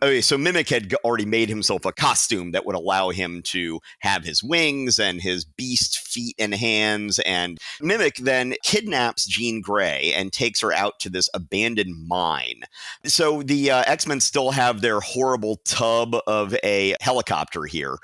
Okay, so Mimic had already made himself a costume that would allow him to have his wings and his beast feet and hands. And Mimic then kidnaps Jean Grey and takes her out to this abandoned mine. So the X-Men still have their horrible tub of a helicopter here.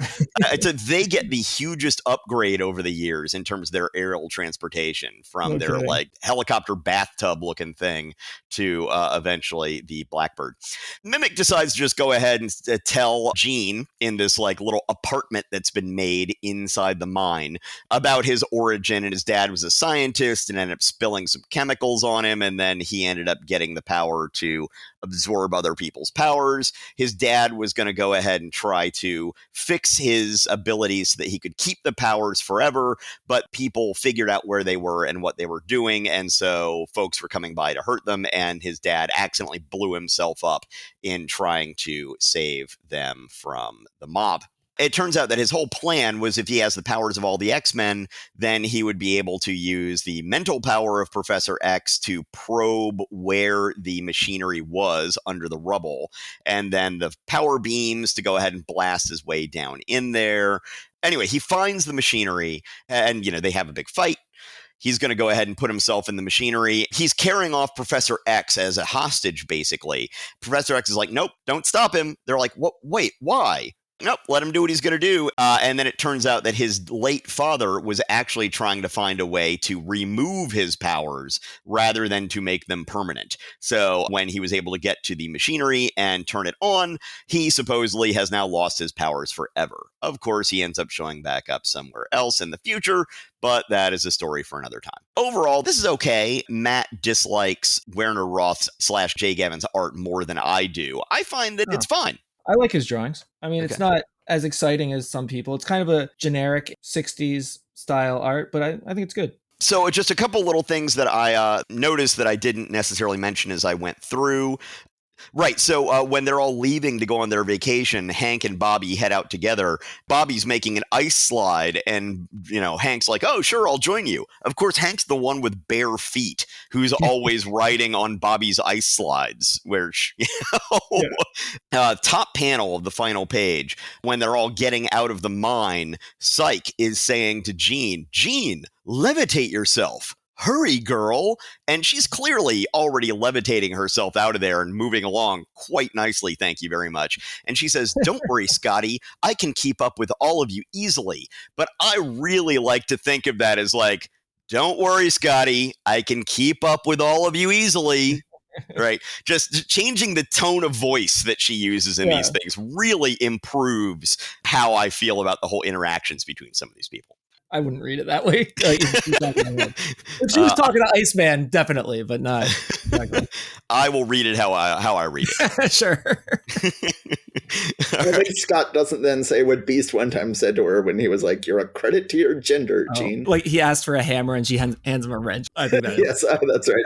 They get the hugest upgrade over the years in terms of their aerial transportation from their like helicopter bathtub looking thing to eventually the Blackbird. Mimic decides to just go ahead and tell Jean in this like little apartment that's been made inside the mine about his origin, and his dad was a scientist and ended up spilling some chemicals on him, and then he ended up getting the power to absorb other people's powers. His dad was going to go ahead and try to fix his abilities so that he could keep the powers forever, but people figured out where they were and what they were doing, and so folks were coming by to hurt them, and his dad accidentally blew himself up in trying to save them from the mob. It turns out that his whole plan was if he has the powers of all the X-Men, then he would be able to use the mental power of Professor X to probe where the machinery was under the rubble, and then the power beams to go ahead and blast his way down in there. Anyway, he finds the machinery, and, they have a big fight. He's going to go ahead and put himself in the machinery. He's carrying off Professor X as a hostage, basically. Professor X is like, nope, don't stop him. They're like, what? Wait, why? Nope, let him do what he's going to do. And then it turns out that his late father was actually trying to find a way to remove his powers rather than to make them permanent. So when he was able to get to the machinery and turn it on, he supposedly has now lost his powers forever. Of course, he ends up showing back up somewhere else in the future, but that is a story for another time. Overall, this is okay. Matt dislikes Werner Roth's / Jay Gavin's art more than I do. I find that it's fine. I like his drawings. I mean, Okay. It's not as exciting as some people. It's kind of a generic 60s style art, but I think it's good. So just a couple little things that I noticed that I didn't necessarily mention as I went through. Right. So when they're all leaving to go on their vacation, Hank and Bobby head out together. Bobby's making an ice slide and, Hank's like, oh, sure, I'll join you. Of course, Hank's the one with bare feet who's always riding on Bobby's ice slides, where, top panel of the final page, when they're all getting out of the mine, Psyche is saying to Jean, levitate yourself. Hurry, girl. And she's clearly already levitating herself out of there and moving along quite nicely. Thank you very much. And she says, don't worry, Scotty. I can keep up with all of you easily. But I really like to think of that as like, don't worry, Scotty. I can keep up with all of you easily. Right. Just changing the tone of voice that she uses in these things really improves how I feel about the whole interactions between some of these people. I wouldn't read it that way. If she was talking to Iceman, definitely, but not. Exactly. I will read it how I read it. Sure. I think Scott doesn't then say what Beast one time said to her when he was like, "You're a credit to your gender, Jean." Like he asked for a hammer and she hands him a wrench. I think that yes, that's right.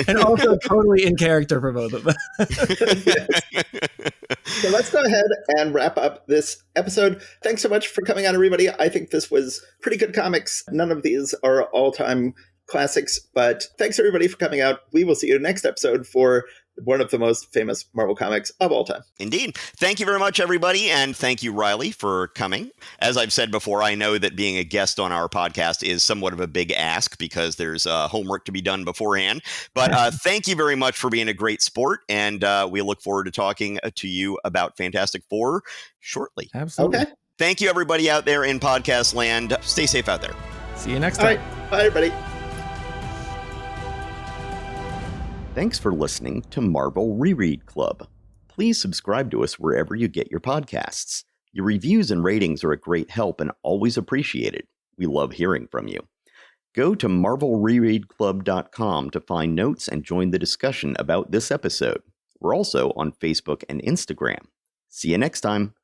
And also totally in character for both of them. Yes. So let's go ahead and wrap up this episode. Thanks so much for coming on, everybody. I think this was pretty good comics. None of these are all-time classics, but thanks everybody for coming out. We will see you next episode for one of the most famous Marvel comics of all time. Indeed. Thank you very much, everybody. And thank you, Riley, for coming. As I've said before, I know that being a guest on our podcast is somewhat of a big ask because there's homework to be done beforehand. But thank you very much for being a great sport. And we look forward to talking to you about Fantastic Four shortly. Absolutely. Okay. Thank you, everybody out there in podcast land. Stay safe out there. See you next All time. right. Bye, everybody. Thanks for listening to Marvel Reread Club. Please subscribe to us wherever you get your podcasts. Your reviews and ratings are a great help and always appreciated. We love hearing from you. Go to marvelrereadclub.com to find notes and join the discussion about this episode. We're also on Facebook and Instagram. See you next time.